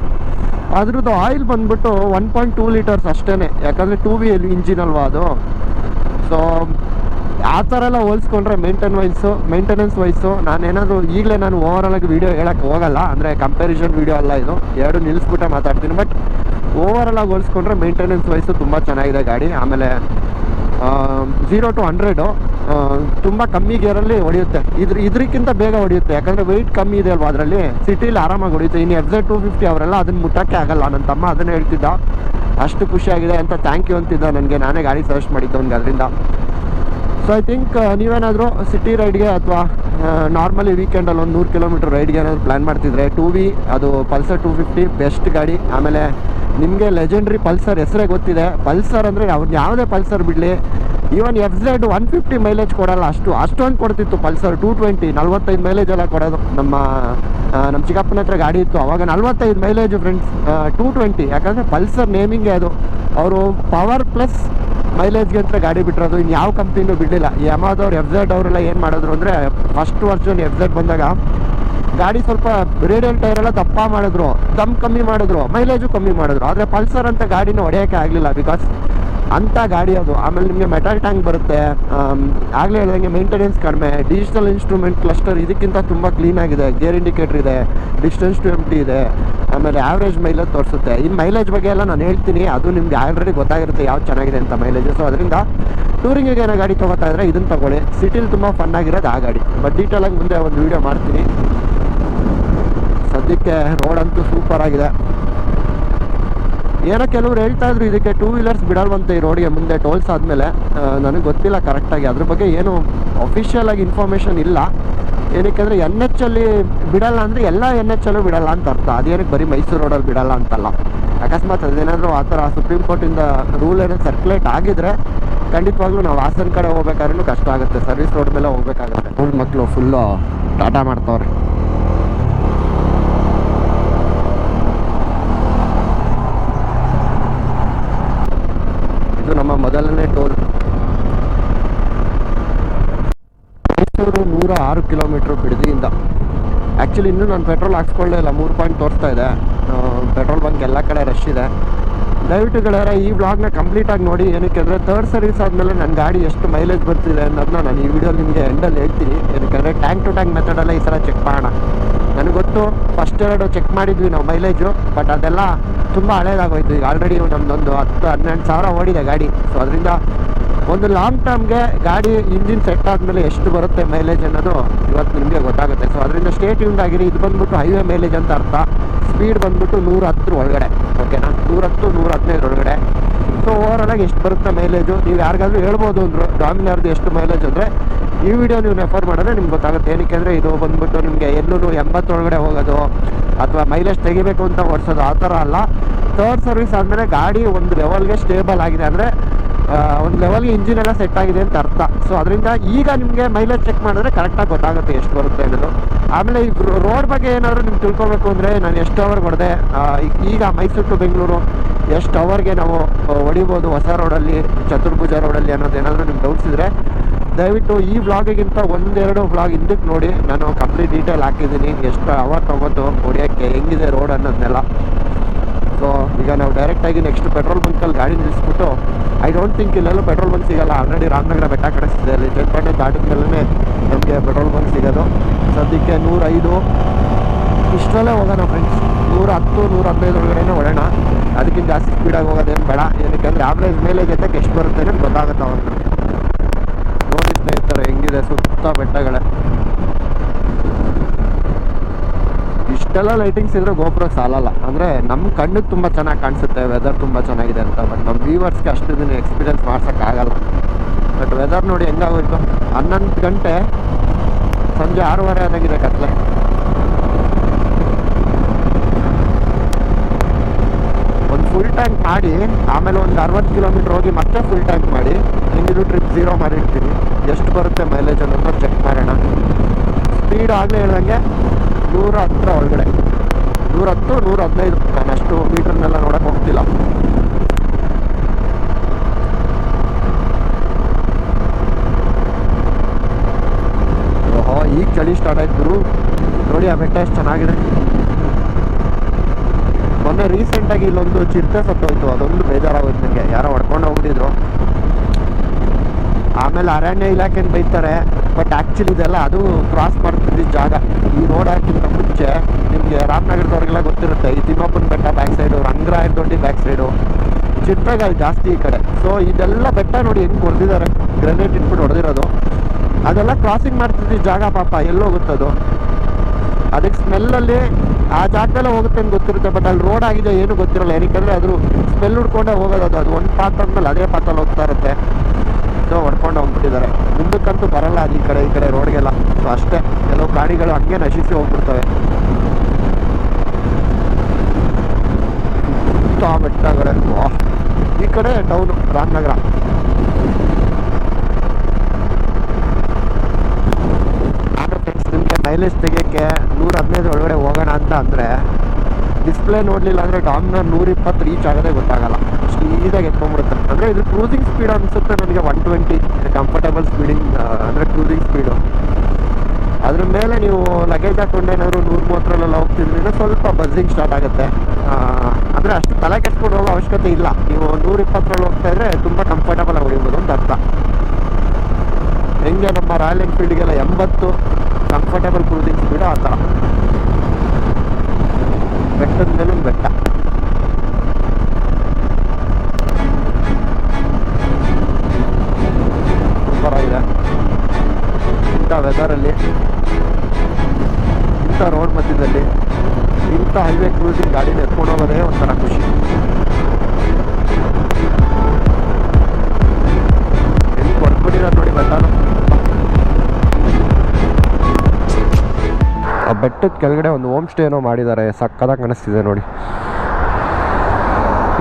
ಅದ್ರದ್ದು ಆಯಿಲ್ ಬಂದ್ಬಿಟ್ಟು 1.2 ಲೀಟರ್ಸ್ ಅಷ್ಟೇ, ಯಾಕಂದರೆ 2V ಇಂಜಿನ್ ಅಲ್ವಾ ಅದು. ಸೊ ಆ ಥರ ಎಲ್ಲ ಹೋಲಿಸ್ಕೊಂಡ್ರೆ ಮೇಂಟೆನೆನ್ಸ್ ವೈಸು ನಾನೇನಾದರೂ ಈಗಲೇ ನಾನು ಓವರಾಲಾಗಿ ವೀಡಿಯೋ ಹೇಳೋಕ್ಕೆ ಹೋಗಲ್ಲ, ಅಂದರೆ ಕಂಪ್ಯಾರಿಸನ್ ವೀಡಿಯೋ ಅಲ್ಲ ಇದು, ಎರಡು ನಿಲ್ಲಿಸ್ಬಿಟ್ಟೆ ಮಾತಾಡ್ತೀನಿ. ಬಟ್ ಓವರಾಲಾಗಿ ಹೋಲಿಸ್ಕೊಂಡ್ರೆ ಮೇಂಟೆನೆನ್ಸ್ ವೈಸು ತುಂಬ ಚೆನ್ನಾಗಿದೆ ಗಾಡಿ. ಆಮೇಲೆ 0 to 100 ತುಂಬ ಕಮ್ಮಿ ಗೇರಲ್ಲಿ ಹೊಡೆಯುತ್ತೆ. ಇದಕ್ಕಿಂತ ಬೇಗ ಹೊಡೆಯುತ್ತೆ, ಯಾಕಂದರೆ ವೆಯ್ಟ್ ಕಮ್ಮಿ ಇದೆ ಅಲ್ವಾ ಅದರಲ್ಲಿ. ಸಿಟಿಲಿ ಆರಾಮಾಗಿ ಹೊಡೆಯುತ್ತೆ. ಇನ್ನು FZ 250 ಅವರೆಲ್ಲ ಅದನ್ನು ಮುಟ್ಟೋಕ್ಕೆ ಆಗಲ್ಲ. ನನ್ನ ತಮ್ಮ ಅದನ್ನು ಹೇಳ್ತಿದ್ದ, ಅಷ್ಟು ಖುಷಿಯಾಗಿದೆ ಅಂತ ಥ್ಯಾಂಕ್ ಯು ಅಂತಿದ್ದ ನನಗೆ. ನಾನೇ ಗಾಡಿ ಸಜೆಸ್ಟ್ ಮಾಡಿದ್ದು ಅವ್ನಿಗೆ ಅದರಿಂದ. ಸೊ ಐ ಥಿಂಕ್ ನೀವೇನಾದರೂ ಸಿಟಿ ರೈಡ್ಗೆ ಅಥವಾ ನಾರ್ಮಲಿ ವೀಕೆಂಡಲ್ಲಿ ಒಂದು 100 ಕಿಲೋಮೀಟರ್ ರೈಡ್ಗೆ ಏನಾದರೂ ಪ್ಲ್ಯಾನ್ ಮಾಡ್ತಿದ್ರೆ, 2V ಅದು ಪಲ್ಸರ್ 250 ಬೆಸ್ಟ್ ಗಾಡಿ. ಆಮೇಲೆ ನಿಮಗೆ ಲೆಜೆಂಡ್ರಿ ಪಲ್ಸರ್ ಹೆಸರೇ ಗೊತ್ತಿದೆ. ಪಲ್ಸರ್ ಅಂದರೆ ಅವ್ನು ಯಾವುದೇ ಪಲ್ಸರ್ ಬಿಡಲಿ, ಈವನ್ FZ 150 ಮೈಲೇಜ್ ಕೊಡೋಲ್ಲ, ಅಷ್ಟೊಂದು ಕೊಡ್ತಿತ್ತು ಪಲ್ಸರ್ 220 45 ಮೈಲೇಜ್ ಎಲ್ಲ ಕೊಡೋದು. ನಮ್ಮ ಚಿಕ್ಕಪ್ಪನ ಹತ್ರ ಗಾಡಿ ಇತ್ತು ಅವಾಗ 45 ಮೈಲೇಜು ಫ್ರೆಂಡ್ಸ್, 220. ಯಾಕಂದರೆ ಪಲ್ಸರ್ ನೇಮಿಂಗೇ ಅದು. ಅವರು ಪವರ್ ಪ್ಲಸ್ ಮೈಲೇಜ್ಗೆ ಅಂತ ಗಾಡಿ ಬಿಟ್ಟಿರೋದು. ಇನ್ನು ಯಾವ ಕಂಪ್ನಿನೂ ಬಿಡಲಿಲ್ಲ. ಯಮಹದವ್ರು FZ ಅವರೆಲ್ಲ ಏನು ಮಾಡಿದ್ರು ಅಂದರೆ, ಫಸ್ಟ್ ವರ್ಷನ್ FZ ಬಂದಾಗ ಗಾಡಿ ಸ್ವಲ್ಪ ರೇಡಿಯಲ್ ಟೈರೆಲ್ಲ ದಪ್ಪ ಮಾಡಿದ್ರು, ದಮ್ ಕಮ್ಮಿ ಮಾಡಿದ್ರು, ಮೈಲೇಜು ಕಮ್ಮಿ ಮಾಡಿದ್ರು. ಆದರೆ ಪಲ್ಸರ್ ಅಂತ ಗಾಡಿನ ಹೊಡೆಯೋಕ್ಕೆ ಆಗಲಿಲ್ಲ, ಬಿಕಾಸ್ ಅಂಥ ಗಾಡಿ ಅದು. ಆಮೇಲೆ ನಿಮಗೆ ಮೆಟಲ್ ಟ್ಯಾಂಕ್ ಬರುತ್ತೆ, ಆಗಲೇ ಹೇಳ್ದಂಗೆ ಮೇಂಟೆನೆನ್ಸ್ ಕಡಿಮೆ, ಡಿಜಿಟಲ್ ಇನ್ಸ್ಟ್ರೂಮೆಂಟ್ ಕ್ಲಸ್ಟರ್ ಇದಕ್ಕಿಂತ ತುಂಬ ಕ್ಲೀನಾಗಿದೆ, ಗೇರ್ ಇಂಡಿಕೇಟರ್ ಇದೆ, ಡಿಸ್ಟೆನ್ಸ್ ಟು ಎಂಟಿ ಇದೆ, ಆಮೇಲೆ ಆ್ಯಾವ್ರೇಜ್ ಮೈಲೇಜ್ ತೋರಿಸುತ್ತೆ. ಈ ಮೈಲೇಜ್ ಬಗ್ಗೆ ಎಲ್ಲ ನಾನು ಹೇಳ್ತೀನಿ, ಅದು ನಿಮ್ಗೆ ಆಲ್ರೆಡಿ ಗೊತ್ತಾಗಿರುತ್ತೆ ಯಾವ್ದು ಚೆನ್ನಾಗಿದೆ ಅಂತ ಮೈಲೇಜ್. ಸೊ ಅದರಿಂದ ಟೂರಿಂಗಿಗೆ ಏನೋ ಗಾಡಿ ತೊಗೋತಾ ಇದ್ದರೆ ಇದನ್ನು ತೊಗೊಳ್ಳಿ. ಸಿಟಿಲಿ ತುಂಬ ಫನ್ ಆಗಿರೋದು ಆ ಗಾಡಿ. ಬಟ್ ಡೀಟೇಲಾಗಿ ಮುಂದೆ ಒಂದು ವೀಡಿಯೋ ಮಾಡ್ತೀನಿ. ಸದ್ಯಕ್ಕೆ ರೋಡ್ ಅಂತೂ ಸೂಪರ್ ಆಗಿದೆ. ಏನೋ ಕೆಲವ್ರು ಹೇಳ್ತಾ ಇದ್ರು ಇದಕ್ಕೆ 2 ವೀಲರ್ಸ್ ಬಿಡಲ್ವಂತೆ ಈ ರೋಡ್ಗೆ ಮುಂದೆ ಟೋಲ್ಸ್ ಆದಮೇಲೆ. ನನಗೆ ಗೊತ್ತಿಲ್ಲ ಕರೆಕ್ಟಾಗಿ, ಅದ್ರ ಬಗ್ಗೆ ಏನು ಅಫಿಷಿಯಲ್ ಆಗಿ ಇನ್ಫಾರ್ಮೇಷನ್ ಇಲ್ಲ. ಏನಕ್ಕೆ ಅಂದರೆ NH ಅಲ್ಲಿ ಬಿಡಲ್ಲ ಅಂದರೆ ಎಲ್ಲ NH ಅಲ್ಲೂ ಬಿಡಲ್ಲ ಅಂತ ಅರ್ಥ. ಅದೇನಕ್ಕೆ ಬರೀ ಮೈಸೂರು ರೋಡಲ್ಲಿ ಬಿಡಲ್ಲ ಅಂತಲ್ಲ. ಅಕಸ್ಮಾತ್ ಅದೇನಾದರೂ ಆ ಥರ ಸುಪ್ರೀಂ ಕೋರ್ಟಿಂದ ರೂಲ್ ಏನೋ ಸರ್ಕ್ಯುಲೇಟ್ ಆಗಿದ್ರೆ ಖಂಡಿತವಾಗ್ಲೂ ನಾವು ಹಾಸನ ಕಡೆ ಹೋಗ್ಬೇಕಾದ್ರೂ ಕಷ್ಟ ಆಗುತ್ತೆ, ಸರ್ವಿಸ್ ರೋಡ್ ಮೇಲೆ ಹೋಗ್ಬೇಕಾಗುತ್ತೆ. ಅವ್ರ ಮಕ್ಕಳು ಫುಲ್ಲು ಟಾಟಾ ಮಾಡ್ತವ್ರೆ. ಇದು ನಮ್ಮ ಮೊದಲನೇ ಟೋಲ್. ಮೈಸೂರು 106 ಕಿಲೋಮೀಟ್ರ್ ಬಿಡದಿಯಿಂದ. ಆ್ಯಕ್ಚುಲಿ ಇನ್ನೂ ನಾನು ಪೆಟ್ರೋಲ್ ಹಾಕ್ಸ್ಕೊಳ್ಳೇ ಇಲ್ಲ, 3 ಪಾಯಿಂಟ್ ತೋರಿಸ್ತಾ ಇದೆ. ಪೆಟ್ರೋಲ್ ಬಂಕ್ ಎಲ್ಲ ಕಡೆ ರಶ್ ಇದೆ. ದಯವಿಟ್ಟು ಗೆಳೆಯರ ಈ ವ್ಲಾಗ್ನ ಕಂಪ್ಲೀಟಾಗಿ ನೋಡಿ. ಏನಕ್ಕೆ ಅಂದರೆ 3rd ಸರ್ವಿಸ್ ಆದಮೇಲೆ ನನ್ನ ಗಾಡಿ ಎಷ್ಟು ಮೈಲೇಜ್ ಬರ್ತಿದೆ ಅನ್ನೋದನ್ನ ನಾನು ಈ ವಿಡಿಯೋ ನಿಮಗೆ ಎಂಡಲ್ಲಿ ಹೇಳ್ತೀನಿ. ಏನಕ್ಕೆ ಟ್ಯಾಂಕ್ ಟು ಟ್ಯಾಂಕ್ ಮೆಥಡಲ್ಲೇ ಈ ಸಲ ಚೆಕ್ ಮಾಡೋಣ. ನನಗೆ ಗೊತ್ತು ಫಸ್ಟ್ 2 ಚೆಕ್ ಮಾಡಿದ್ವಿ ನಾವು ಮೈಲೇಜು, ಬಟ್ ಅದೆಲ್ಲ ತುಂಬ ಹಳೇದಾಗೋಯ್ತು. ಈಗ ಆಲ್ರೆಡಿ ನಮ್ಮದೊಂದು 10-12 ಸಾವಿರ ಓಡಿದೆ ಗಾಡಿ. ಸೊ ಅದರಿಂದ ಒಂದು ಲಾಂಗ್ ಟರ್ಮ್ಗೆ ಗಾಡಿ ಇಂಜಿನ್ ಸೆಟ್ ಆದಮೇಲೆ ಎಷ್ಟು ಬರುತ್ತೆ ಮೈಲೇಜ್ ಅನ್ನೋದು ಇವತ್ತು ನಿಮಗೆ ಗೊತ್ತಾಗುತ್ತೆ. ಸೊ ಅದರಿಂದ ಸ್ಟೇಟ್ ಟ್ಯೂನ್ಡ್ ಆಗಿರಿ. ಇದು ಬಂದ್ಬಿಟ್ಟು ಹೈವೇ ಮೈಲೇಜ್ ಅಂತ ಅರ್ಥ. ಸ್ಪೀಡ್ ಬಂದ್ಬಿಟ್ಟು 110 ಒಳಗಡೆ, ಓಕೆನಾ, 110-115 ಒಳಗಡೆ. ಸೊ ಓವರಾಲಾಗಿ ಎಷ್ಟು ಬರುತ್ತೆ ಮೈಲೇಜು ನೀವು ಯಾರಿಗಾದ್ರೂ ಹೇಳ್ಬೋದು ಅಂದರು ಡಾಮಿನಾರ್ದು ಎಷ್ಟು ಮೈಲೇಜ್ ಅಂದರೆ ಈ ವಿಡಿಯೋ ನೀವು ರೆಫರ್ ಮಾಡಿದ್ರೆ ನಿಮ್ಗೆ ಗೊತ್ತಾಗುತ್ತೆ. ಏನಕ್ಕೆ ಅಂದರೆ ಇದು ಬಂದ್ಬಿಟ್ಟು ನಿಮಗೆ ಎಲ್ಲೂ 80 ಒಳಗಡೆ ಹೋಗೋದು ಅಥವಾ ಮೈಲೇಜ್ ತೆಗಿಬೇಕು ಅಂತ ಓಡಿಸೋದು ಆ ಥರ ಅಲ್ಲ. 3rd ಸರ್ವಿಸ್ ಆದಮೇಲೆ ಗಾಡಿ ಒಂದು ಲೆವೆಲ್ಗೆ ಸ್ಟೇಬಲ್ ಆಗಿದೆ ಅಂದರೆ ಒಂದು ಲೆವೆಲ್ಗೆ ಇಂಜಿನ್ ಎಲ್ಲ ಸೆಟ್ ಆಗಿದೆ ಅಂತ ಅರ್ಥ. ಸೊ ಅದರಿಂದ ಈಗ ನಿಮಗೆ ಮೈಲೇಜ್ ಚೆಕ್ ಮಾಡಿದ್ರೆ ಕರೆಕ್ಟಾಗಿ ಗೊತ್ತಾಗುತ್ತೆ ಎಷ್ಟು ಬರುತ್ತೆ ಅನ್ನೋದು. ಆಮೇಲೆ ಈ ರೋಡ್ ಬಗ್ಗೆ ಏನಾದರೂ ನಿಮ್ಗೆ ತಿಳ್ಕೊಬೇಕು ಅಂದರೆ ನಾನು ಎಷ್ಟು ಅವರ್ಗೆ ಹೊಡೆದೆ, ಈಗ ಮೈಸೂರು ಟು ಬೆಂಗಳೂರು ಎಷ್ಟು ಅವರ್ಗೆ ನಾವು ಹೊಡಿಬೋದು ಹೊಸ ರೋಡಲ್ಲಿ, ಚತುರ್ಭುಜ ರೋಡಲ್ಲಿ ಅನ್ನೋದೇನಾದರೂ ನಿಮ್ಗೆ ಡೌಟ್ಸ್ ಇದ್ದರೆ ದಯವಿಟ್ಟು ಈ ವ್ಲಾಗಿಗಿಂತ 1-2 ವ್ಲಾಗ್ ಹಿಂದಕ್ಕೆ ನೋಡಿ. ನಾನು ಕಂಪ್ಲೀಟ್ ಡೀಟೇಲ್ ಹಾಕಿದ್ದೀನಿ, ಎಷ್ಟು ಅವರ್ ತೊಗೋತು ಹೊಡಿಯೋಕ್ಕೆ, ಹೆಂಗಿದೆ ರೋಡ್ ಅನ್ನೋದನ್ನೆಲ್ಲ. ಸೊ ಈಗ ನಾವು ಡೈರೆಕ್ಟಾಗಿ ನೆಕ್ಸ್ಟ್ ಪೆಟ್ರೋಲ್ ಬಂಕಲ್ಲಿ ಗಾಡಿ ನಿಲ್ಲಿಸ್ಬಿಟ್ಟು, ಐ ಡೋಂಟ್ ಥಿಂಕ್ ಇಲ್ಲೆಲ್ಲೂ ಪೆಟ್ರೋಲ್ ಬಂಕ್ ಸಿಗೋಲ್ಲ. ಆಲ್ರೆಡಿ ರಾಮನಗರ ಬೆಟ್ಟ ಕಡೆ ಸಿಗಿದೆ, ಅಲ್ಲಿ ಜಲ್ಪೇಟೆ ದಾಟಿದ ಮೇಲೆ ನಮಗೆ ಪೆಟ್ರೋಲ್ ಬಂಕ್ ಸಿಗೋದು. ಸದ್ಯಕ್ಕೆ 105 ಇಷ್ಟರಲ್ಲೇ ಹೋಗೋಣ ಫ್ರೆಂಡ್ಸ್. 110-115 ಒಳಗಡೆನೇ ಹೊಡೋಣ. ಅದಕ್ಕಿಂತ ಜಾಸ್ತಿ ಸ್ಪೀಡಾಗಿ ಹೋಗೋದೇನು ಬೇಡ. ಏನಕ್ಕೆ ಅಂದರೆ ಆವ್ರೇಜ್ ಮೇಲೆ ಜೊತೆಗೆ ಎಷ್ಟು ಬರುತ್ತೆ ಅನ್ನೋದು ಗೊತ್ತಾಗುತ್ತೆ ಅವಾಗ. ನೋಡಿ ಸ್ನೇಹಿತರೆ ಹೆಂಗಿದೆ ಸುತ್ತ ಬೆಟ್ಟಗಳೇ. ಇಷ್ಟೆಲ್ಲ ಲೈಟಿಂಗ್ಸ್ ಇದ್ರೆ ಗೋಪುರ ಸಾಲಲ್ಲ. ಅಂದರೆ ನಮ್ಮ ಕಣ್ಣಿಗೆ ತುಂಬ ಚೆನ್ನಾಗಿ ಕಾಣಿಸುತ್ತೆ, ವೆದರ್ ತುಂಬ ಚೆನ್ನಾಗಿದೆ ಅಂತ. ಬಟ್ ನಮ್ಮ ವ್ಯೂವರ್ಸ್ಗೆ ಅಷ್ಟು ದಿನ ಎಕ್ಸ್ಪೀರಿಯನ್ಸ್ ಮಾಡ್ಸೋಕ್ಕಾಗಲ್ಲ. ಬಟ್ ವೆದರ್ ನೋಡಿ ಹೆಂಗಾಗೋಯ್ತು. 11 ಗಂಟೆ ಸಂಜೆ 6:30 ಆದಾಗಿದೆ ಕತ್ಲೆ. ಒಂದು ಫುಲ್ ಟ್ಯಾಂಕ್ ಮಾಡಿ ಆಮೇಲೆ ಒಂದು 60 ಕಿಲೋಮೀಟ್ರ್ ಹೋಗಿ ಮತ್ತೆ ಫುಲ್ ಟ್ಯಾಂಕ್ ಮಾಡಿ ಹಿಂದಿದ್ದು ಟ್ರಿಪ್ 0 ಮಾಡಿರ್ತೀನಿ. ಎಷ್ಟು ಬರುತ್ತೆ ಮೈಲೇಜ್ ಅನ್ನೋದು ಚೆಕ್ ಮಾಡೋಣ. ಸ್ಪೀಡ್ ಆಗಲೇ ಹೇಳ್ದಂಗೆ 110 ಒಳಗಡೆ, 110-115. ನಾನು ಅಷ್ಟು ಮೀಟರ್ನೆಲ್ಲ ನೋಡೋಕೆ ಹೋಗ್ತಿಲ್ಲ. ಓಹೋ ಈಗ ಚಳಿ ಸ್ಟಾರ್ಟ್ ಆಯ್ತು ನೋಡಿ. ಆ ಬೆಟ್ಟ ಎಷ್ಟು ಚೆನ್ನಾಗಿದೆ. ಮೊನ್ನೆ ರೀಸೆಂಟಾಗಿ ಇಲ್ಲೊಂದು ಚಿರತೆ ಸತ್ತೋಯ್ತು, ಅದೊಂದು ಬೇಜಾರಾಗೋಯ್ತು ನನಗೆ. ಯಾರೋ ಹೊಡ್ಕೊಂಡು ಹೋಗ್ಬಿಟ್ಟಿದ್ರು. ಆಮೇಲೆ ಅರಣ್ಯ ಇಲಾಖೆನ ಬೈತಾರೆ, ಬಟ್ ಆ್ಯಕ್ಚುಲಿ ಇದೆಲ್ಲ ಅದು ಕ್ರಾಸ್ ಮಾಡ್ತಿದ್ದ ಜಾಗ. ಈ ರೋಡ್ ಹಾಕಿಂತ ಮುಂಚೆ ನಿಮಗೆ ರಾಮನಗರದವ್ರಿಗೆಲ್ಲ ಗೊತ್ತಿರುತ್ತೆ, ಈ ತಿಮ್ಮಪ್ಪನ ಬೆಟ್ಟ ಬ್ಯಾಕ್ ಸೈಡು, ರಂಗರಾಯನ ದೊಡ್ಡಿ ಬ್ಯಾಕ್ ಸೈಡು, ಚಿಟ್ಟೆಗಳು ಜಾಸ್ತಿ ಈ ಕಡೆ. ಸೊ ಇದೆಲ್ಲ ಬೆಟ್ಟ ನೋಡಿ ಹೆಂಗೆ ಹೊಡೆದಿದ್ದಾರೆ, ಗ್ರೆನೇಟ್ ಇಟ್ಬಿಟ್ಟು ಹೊಡೆದಿರೋದು. ಅದೆಲ್ಲ ಕ್ರಾಸಿಂಗ್ ಮಾಡ್ತಿದ್ದ ಜಾಗ ಪಾಪ ಎಲ್ಲೋಗುತ್ತದು. ಅದಕ್ಕೆ ಸ್ಮೆಲ್ಲಲ್ಲಿ ಆ ಜಾಗದಲ್ಲೇ ಹೋಗುತ್ತೆ ಅಂತ ಗೊತ್ತಿರುತ್ತೆ, ಬಟ್ ಅಲ್ಲಿ ರೋಡ್ ಆಗಿದೆ ಏನು ಗೊತ್ತಿರಲ್ಲ. ಏನಕ್ಕೆ ಅದ್ರ ಸ್ಮೆಲ್ ಹುಡ್ಕೊಂಡೇ ಹೋಗೋದು. ಅದು ಒಂದು ಪಾತ್ ಆದ್ಮೇಲೆ ಅದೇ ಪಾತಲ್ಲಿ ಹೋಗ್ತಾ ಇರುತ್ತೆ. ಸೊ ಹೊಡ್ಕೊಂಡು ಹೋಗ್ಬಿಟ್ಟಿದ್ದಾರೆ. ಮುಂದಕ್ಕಂತೂ ಬರಲ್ಲ ಅದು ಈ ಕಡೆ ರೋಡ್ಗೆಲ್ಲ. ಸೊ ಅಷ್ಟೇ, ಕೆಲವು ಗಾಡಿಗಳು ಹಂಗೆ ನಶಿಸಿ ಹೋಗ್ಬಿಡ್ತವೆ. ಬೆಟ್ಟಗಳೇ ಈ ಕಡೆ ಟೌನು ರಾಮನಗರ. ನಿಮಗೆ ಮೈಲೇಜ್ ತೆಗಿಯೋಕ್ಕೆ 115 ಒಳಗಡೆ ಹೋಗೋಣ ಅಂತ ಅಂದರೆ ಡಿಸ್ಪ್ಲೇ ನೋಡಲಿಲ್ಲ ಅಂದರೆ ಡಾಮಿನರ್ 120 ರೀಚ್ ಆಗೋದೇ ಗೊತ್ತಾಗಲ್ಲ. ಈಸಾಗಿ ಎತ್ಕೊಂಡ್ಬಿಡುತ್ತೆ. ಅಂದರೆ ಇದು ಕ್ರೂಸಿಂಗ್ ಸ್ಪೀಡ್ ಅನಿಸುತ್ತೆ ನನಗೆ 120 ಕಂಫರ್ಟಬಲ್ ಸ್ಪೀಡಿಂಗ್, ಅಂದರೆ ಕ್ರೂಸಿಂಗ್ ಸ್ಪೀಡು. ಅದ್ರ ಮೇಲೆ ನೀವು ಲಗೇಜ್ ಹಾಕೊಂಡು ಏನಾದರೂ 130 ಹೋಗ್ತಿದ್ರಿಂದ ಸ್ವಲ್ಪ ಬಸ್ಸಿಂಗ್ ಸ್ಟಾರ್ಟ್ ಆಗುತ್ತೆ. ಅಂದರೆ ಅಷ್ಟು ತಲೆ ಕೆಡ್ಸ್ಕೊಂಡು ಹೋಗೋ ಅವಶ್ಯಕತೆ ಇಲ್ಲ. ನೀವು 120 ಹೋಗ್ತಾ ಇದ್ರೆ ತುಂಬ ಕಂಫರ್ಟಬಲ್ ಆಗಿ ಹೊಡಿಬೋದು ಅಂತ ಅರ್ಥ. ಹೆಂಗೆ ನಮ್ಮ ರಾಯಲ್ ಎನ್ಫೀಲ್ಡ್ಗೆಲ್ಲ 80 ಕಂಫರ್ಟಬಲ್ ಕ್ರೂಸಿಂಗ್ ಸ್ಪೀಡು, ಆ ಥರ. ಬೆಟ್ಟದ ಮೇಲೊಂದು ಬೆಟ್ಟ. ಸೂಪರಾಗಿದೆ. ಇಂಥ ವೆದರಲ್ಲಿ, ಇಂಥ ರೋಡ್ ಮಧ್ಯದಲ್ಲಿ, ಇಂಥ ಹೈವೇ ಕ್ರೂಸಿಂಗ್ ಗಾಡಿನ ಎತ್ಕೊಂಡು ಹೋಗೋದೇ ಒಂಥರ ಖುಷಿ. ಎಲ್ಲಿ ಕೊಡ್ಬಿಟ್ಟಿರೋ ನೋಡಿ ಬೆಟ್ಟನು. ಆ ಬೆಟ್ಟದ ಕೆಳಗಡೆ ಒಂದು ಹೋಮ್ ಸ್ಟೇ ಏನೋ ಮಾಡಿದ್ದಾರೆ, ಸಕ್ಕದಾಗಿ ಕಾಣಿಸ್ತಿದೆ ನೋಡಿ.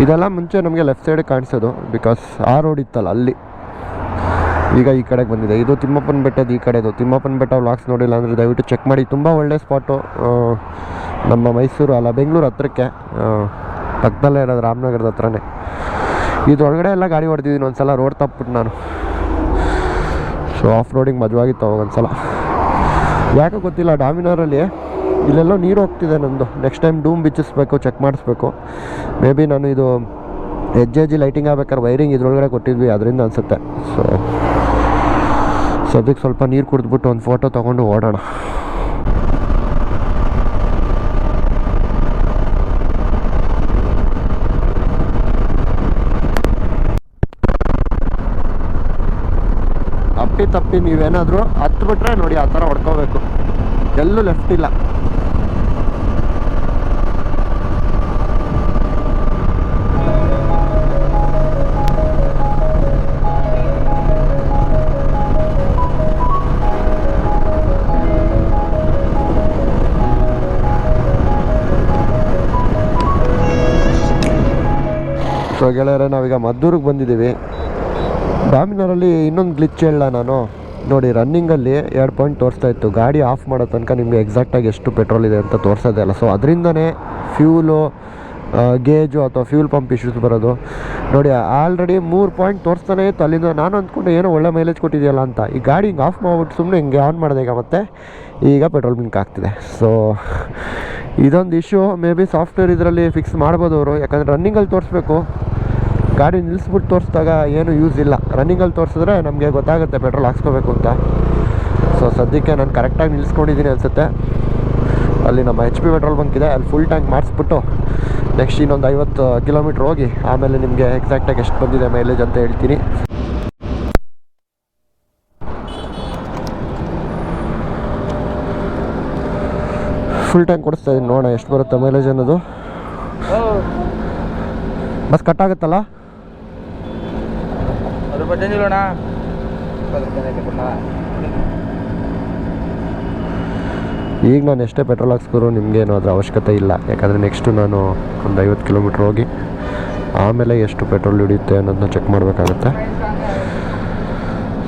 ಇದೆಲ್ಲ ಮುಂಚೆ ನಮಗೆ ಲೆಫ್ಟ್ ಸೈಡ್ ಕಾಣಿಸೋದು, ಬಿಕಾಸ್ ಆ ರೋಡ್ ಇತ್ತಲ್ಲ ಅಲ್ಲಿ. ಈಗ ಈ ಕಡೆಗೆ ಬಂದಿದೆ. ಇದು ತಿಮ್ಮಪ್ಪನ ಬೆಟ್ಟದ ಈ ಕಡೆದು. ತಿಮ್ಮಪ್ಪನ ಬೆಟ್ಟ ವ್ಲಾಗ್ಸ್ ನೋಡಿಲ್ಲ ಅಂದರೆ ದಯವಿಟ್ಟು ಚೆಕ್ ಮಾಡಿ. ತುಂಬ ಒಳ್ಳೆ ಸ್ಪಾಟು. ನಮ್ಮ ಮೈಸೂರು ಅಲ್ಲ ಬೆಂಗಳೂರು ಹತ್ರಕ್ಕೆ ಪಕ್ಕದಲ್ಲೇ ಇರೋದು, ರಾಮನಗರದ ಹತ್ರನೇ. ಇದ್ರೊಳಗಡೆ ಎಲ್ಲ ಗಾಡಿ ಹೊಡೆದಿದ್ದೀನಿ ಒಂದ್ಸಲ, ರೋಡ್ ತಪ್ಪಿಬಿಟ್ಟು ನಾನು. ಸೊ ಆಫ್ ರೋಡಿಂಗ್ ಮಜವಾಗಿತ್ತು ಅವಾಗ ಒಂದ್ಸಲ. ಯಾಕೆ ಗೊತ್ತಿಲ್ಲ, ಡಾಮಿನರಲ್ಲಿ ಇಲ್ಲೆಲ್ಲೋ ನೀರು ಹೋಗ್ತಿದೆ ನಂದು. ನೆಕ್ಸ್ಟ್ ಟೈಮ್ ಡೂಮ್ ಬಿಚ್ಚಿಸ್ಬೇಕು, ಚೆಕ್ ಮಾಡಿಸ್ಬೇಕು. ಮೇ ಬಿ ನಾನು ಇದು ಹೆಜ್ಜೆ ಲೈಟಿಂಗ್ ಆಗ್ಬೇಕಾದ್ರೆ ವೈರಿಂಗ್ ಇದ್ರೊಳಗಡೆ ಕೊಟ್ಟಿದ್ವಿ, ಅದರಿಂದ ಅನಿಸುತ್ತೆ. ಸೊ ಸದ್ಯಕ್ಕೆ ಸ್ವಲ್ಪ ನೀರು ಕುಡಿದ್ಬಿಟ್ಟು ಒಂದು ಫೋಟೋ ತೊಗೊಂಡು ಓಡೋಣ. ತಪ್ಪಿ ನೀವೇನಾದರೂ ಹತ್ಬಿಟ್ರೆ ನೋಡಿ ಆ ಥರ ಹೊಡ್ಕೋಬೇಕು, ಎಲ್ಲೂ ಲೆಫ್ಟ್ ಇಲ್ಲ. ಸೊ ಗೆಳೆಯರೆ, ನಾವೀಗ ಮದ್ದೂರಿಗೆ ಬಂದಿದ್ದೀವಿ. ಡಾಮಿನರಲ್ಲಿ ಇನ್ನೊಂದು ಗ್ಲಿಚ್ ಹೇಳ ನಾನು ನೋಡಿ. ರನ್ನಿಂಗಲ್ಲಿ 2 ಪಾಯಿಂಟ್ ತೋರಿಸ್ತಾ ಇತ್ತು. ಗಾಡಿ ಆಫ್ ಮಾಡೋ ತನಕ ನಿಮಗೆ ಎಕ್ಸಾಕ್ಟಾಗಿ ಎಷ್ಟು ಪೆಟ್ರೋಲ್ ಇದೆ ಅಂತ ತೋರಿಸೋದೇ ಇಲ್ಲ. ಸೊ ಅದರಿಂದನೇ ಫ್ಯೂಲು ಗೇಜು ಅಥವಾ ಫ್ಯೂಲ್ ಪಂಪ್ ಇಶ್ಯೂಸ್ ಬರೋದು ನೋಡಿ. ಆಲ್ರೆಡಿ 3 ಪಾಯಿಂಟ್ ತೋರಿಸ್ತಾನೆ ಇತ್ತು ಅಲ್ಲಿಂದ. ನಾನು ಅಂದ್ಕೊಂಡೆ ಏನೋ ಒಳ್ಳೆ ಮೈಲೇಜ್ ಕೊಟ್ಟಿದೆಯಲ್ಲ ಅಂತ. ಈ ಗಾಡಿ ಹಿಂಗೆ ಆಫ್ ಮಾಡಿಬಿಟ್ಟು ಸುಮ್ಮನೆ ಹಿಂಗೆ ಆನ್ ಮಾಡಿದೆ ಈಗ, ಮತ್ತೆ ಈಗ ಪೆಟ್ರೋಲ್ ಬಿಂಕ್ ಆಗ್ತಿದೆ. ಸೊ ಇದೊಂದು ಇಶ್ಯೂ. ಮೇ ಬಿ ಸಾಫ್ಟ್ವೇರ್ ಇದರಲ್ಲಿ ಫಿಕ್ಸ್ ಮಾಡ್ಬೋದು ಅವರು, ಯಾಕಂದರೆ ರನ್ನಿಂಗಲ್ಲಿ ತೋರಿಸ್ಬೇಕು. ಗಾಡಿ ನಿಲ್ಲಿಸ್ಬಿಟ್ಟು ತೋರಿಸಿದಾಗ ಏನು ಯೂಸ್ ಇಲ್ಲ. ರನ್ನಿಂಗಲ್ಲಿ ತೋರಿಸಿದ್ರೆ ನಮಗೆ ಗೊತ್ತಾಗುತ್ತೆ ಪೆಟ್ರೋಲ್ ಹಾಕ್ಸ್ಕೋಬೇಕು ಅಂತ. ಸೊ ಸದ್ಯಕ್ಕೆ ನಾನು ಕರೆಕ್ಟಾಗಿ ನಿಲ್ಲಿಸ್ಕೊಂಡಿದ್ದೀನಿ ಅನಿಸುತ್ತೆ. ಅಲ್ಲಿ ನಮ್ಮ HP ಪೆಟ್ರೋಲ್ ಬಂಕ್ ಇದೆ, ಅಲ್ಲಿ ಫುಲ್ ಟ್ಯಾಂಕ್ ಮಾಡಿಸ್ಬಿಟ್ಟು ನೆಕ್ಸ್ಟ್ ಇನ್ನೊಂದು 50 ಕಿಲೋಮೀಟ್ರ್ ಹೋಗಿ ಆಮೇಲೆ ನಿಮಗೆ ಎಕ್ಸಾಕ್ಟಾಗಿ ಎಷ್ಟು ಬಂದಿದೆ ಮೈಲೇಜ್ ಅಂತ ಹೇಳ್ತೀನಿ. ಫುಲ್ ಟ್ಯಾಂಕ್ ಕೊಡಿಸ್ತಾ ಇದ್ದೀನಿ, ನೋಡೋಣ ಎಷ್ಟು ಬರುತ್ತೆ ಮೈಲೇಜ್ ಅನ್ನೋದು. ಬಸ್ ಕಟ್ಟಾಗುತ್ತಲ್ಲ ಈಗ ನಾನು ಎಷ್ಟೇ ಪೆಟ್ರೋಲ್ ಹಾಕ್ಸ್ಕೊರು ನಿಮಗೇನು ಅದರ ಅವಶ್ಯಕತೆ ಇಲ್ಲ. ಯಾಕಂದರೆ ನೆಕ್ಸ್ಟು ನಾನು ಒಂದು 50 ಕಿಲೋಮೀಟ್ರ್ ಹೋಗಿ ಆಮೇಲೆ ಎಷ್ಟು ಪೆಟ್ರೋಲ್ ಹಿಡಿಯುತ್ತೆ ಅನ್ನೋದನ್ನ ಚೆಕ್ ಮಾಡಬೇಕಾಗುತ್ತೆ.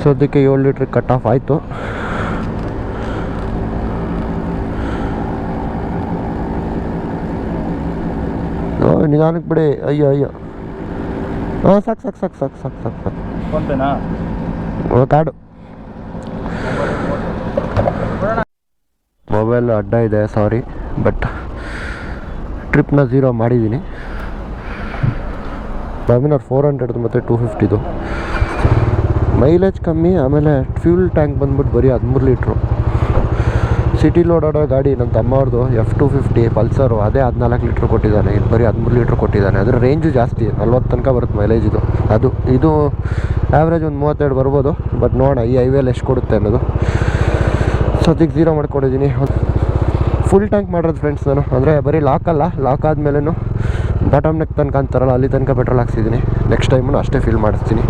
ಸದ್ಯಕ್ಕೆ 7 ಲೀಟ್ರಿಗೆ ಕಟ್ ಆಫ್ ಆಯಿತು. ನಿಧಾನಕ್ಕೆ ಬಿಡಿ. ಅಯ್ಯೋ ಅಯ್ಯೋ, ಹಾಂ ಸಾಕು ಸಾಕು ಸಾಕು ಸಾಕು ಸಾಕು ಸಾಕು ಸಾಕು. ಕಾರ್ಡು ಮೊಬೈಲ್ ಅಡ್ಡ ಇದೆ, ಸಾರಿ. ಬಟ್ ಟ್ರಿಪ್ನ 0 ಮಾಡಿದ್ದೀನಿ. ಡಾಮಿನರ್ 400 ಮತ್ತು 250 ಮೈಲೇಜ್ ಕಮ್ಮಿ. ಆಮೇಲೆ ಫ್ಯೂಲ್ ಟ್ಯಾಂಕ್ ಬಂದ್ಬಿಟ್ಟು ಬರೀ 13 ಲೀಟ್ರು. ಸಿಟಿಲಿ ಓಡಾಡೋ ಗಾಡಿ ನಮ್ಮ ತಮ್ಮವ್ರದ್ದು F250 ಪಲ್ಸರು, ಅದೇ 14 ಲೀಟ್ರ್ ಕೊಟ್ಟಿದ್ದಾನೆ. ಇದು ಬರೀ 13 ಲೀಟ್ರ್ ಕೊಟ್ಟಿದ್ದಾನೆ. ಅದರ ರೇಂಜು ಜಾಸ್ತಿ, 40 ತನಕ ಬರುತ್ತೆ ಮೈಲೇಜ್ ಇದು. ಇದು ಆ್ಯಾವ್ರೇಜ್ ಒಂದು 32 ಬರ್ಬೋದು. ಬಟ್ ನೋಡೋಣ ಈ ಹೈವೇಲಿ ಎಷ್ಟು ಕೊಡುತ್ತೆ ಅನ್ನೋದು. ಸದ್ಯಕ್ಕೆ 0 ಮಾಡ್ಕೊಂಡಿದ್ದೀನಿ. ಫುಲ್ ಟ್ಯಾಂಕ್ ಮಾಡೋದು ಫ್ರೆಂಡ್ಸ್ ನಾನು, ಅಂದರೆ ಬರೀ ಲಾಕ್ ಆದಮೇಲೂ ಬಾಟಮ್ ನೆಕ್ ತನಕ ಅಂತಾರಲ್ಲ, ಅಲ್ಲಿ ತನಕ ಪೆಟ್ರೋಲ್ ಹಾಕ್ಸಿದ್ದೀನಿ. ನೆಕ್ಸ್ಟ್ ಟೈಮು ಅಷ್ಟೇ ಫಿಲ್ ಮಾಡಿಸ್ತೀನಿ.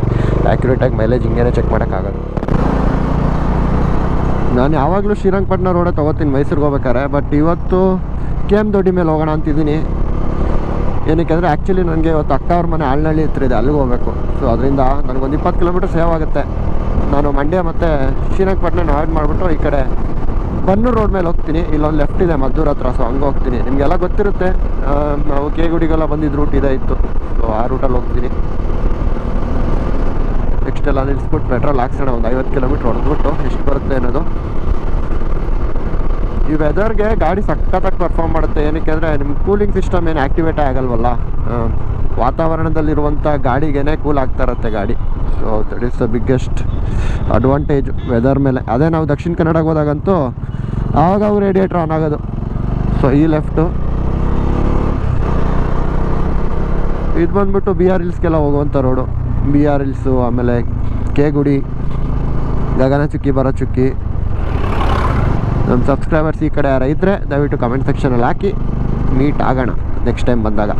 ಆ್ಯಕ್ಯುರೇಟಾಗಿ ಮೈಲೇಜ್ ಹಿಂಗೇನೆ ಚೆಕ್ ಮಾಡೋಕ್ಕಾಗೋದು. ನಾನು ಯಾವಾಗಲೂ ಶ್ರೀರಂಗಪಟ್ಟಣ ರೋಡೇ ತೊಗೋತೀನಿ ಮೈಸೂರಿಗೆ ಹೋಗ್ಬೇಕಾರೆ. ಬಟ್ ಇವತ್ತು KM ದೊಡ್ಡಿ ಮೇಲೆ ಹೋಗೋಣ ಅಂತಿದ್ದೀನಿ. ಏನಕ್ಕೆ ಅಂದರೆ ಆ್ಯಕ್ಚುಲಿ ನನಗೆ ಇವತ್ತು ಅಕ್ಕ ಅವ್ರ ಮನೆ ಆಳ್ನಳ್ಳಿ ಹತ್ರ ಇದೆ, ಅಲ್ಲಿಗೆ ಹೋಗಬೇಕು. ಸೊ ಅದರಿಂದ ನನಗೊಂದು 20 ಕಿಲೋಮೀಟರ್ ಸೇವ್ ಆಗುತ್ತೆ. ನಾನು ಮಂಡ್ಯ ಮತ್ತು ಶ್ರೀರಂಗಪಟ್ಟಣ ಅವಾಯ್ಡ್ ಮಾಡಿಬಿಟ್ಟು ಈ ಕಡೆ ಬನ್ನೂರು ರೋಡ್ ಮೇಲೆ ಹೋಗ್ತೀನಿ. ಇಲ್ಲೊಂದು ಲೆಫ್ಟ್ ಇದೆ ಮದ್ದೂರು ಹತ್ರ, ಸೊ ಹಂಗೆ ಹೋಗ್ತೀನಿ. ನಿಮಗೆಲ್ಲ ಗೊತ್ತಿರುತ್ತೆ, ನಾವು ಕೇಗುಡಿಗೆಲ್ಲ ಬಂದಿದ್ದ ರೂಟ್ ಇದೇ ಇತ್ತು. ಸೊ ಆ ರೂಟಲ್ಲಿ ಹೋಗ್ತೀನಿ. ನೆಕ್ಸ್ಟ್ ಎಲ್ಲ ನಿಲ್ಲಿಸ್ಬಿಟ್ಟು ಪೆಟ್ರೋಲ್ ಹಾಕ್ಸೋಣ. ಒಂದು 50 ಕಿಲೋಮೀಟ್ರ್ ಹೊಡೆದ್ಬಿಟ್ಟು ಎಷ್ಟು ಬರುತ್ತೆ ಅನ್ನೋದು. ಈ ವೆದರ್ಗೆ ಗಾಡಿ ಸಖತ್ತಾಗಿ ಪರ್ಫಾರ್ಮ್ ಮಾಡುತ್ತೆ. ಏನಕ್ಕೆ ಅಂದರೆ ನಿಮ್ಮ ಕೂಲಿಂಗ್ ಸಿಸ್ಟಮ್ ಏನು ಆ್ಯಕ್ಟಿವೇಟೇ ಆಗಲ್ವಲ್ಲ, ವಾತಾವರಣದಲ್ಲಿರುವಂಥ ಗಾಡಿಗೇ ಕೂಲ್ ಆಗ್ತಾ ಇರುತ್ತೆ ಗಾಡಿ. So that is the biggest advantage weather ಮೇಲೆ. ಅದೇ ನಾವು ದಕ್ಷಿಣ ಕನ್ನಡಕ್ಕೆ ಹೋದಾಗಂತೂ ಆವಾಗ ರೇಡಿಯೇಟ್ರ್ ಆನ್ ಆಗೋದು. ಸೊ ಈ ಲೆಫ್ಟು ಇದು ಬಂದ್ಬಿಟ್ಟು BR ಹಿಲ್ಸ್ಗೆಲ್ಲ ಹೋಗುವಂಥ ರೋಡು. BR ಹಿಲ್ಸು, ಆಮೇಲೆ ಕೇಗುಡಿ, ಗಗನ ಚುಕ್ಕಿ, ಬರೋ ಚುಕ್ಕಿ. ನಮ್ಮ ಸಬ್ಸ್ಕ್ರೈಬರ್ಸ್ ಈ ಕಡೆ ಯಾರು ಇದ್ದರೆ ದಯವಿಟ್ಟು ಕಮೆಂಟ್ ಸೆಕ್ಷನಲ್ಲಿ ಹಾಕಿ, ಮೀಟ್ ಆಗೋಣ ನೆಕ್ಸ್ಟ್ ಟೈಮ್ ಬಂದಾಗ.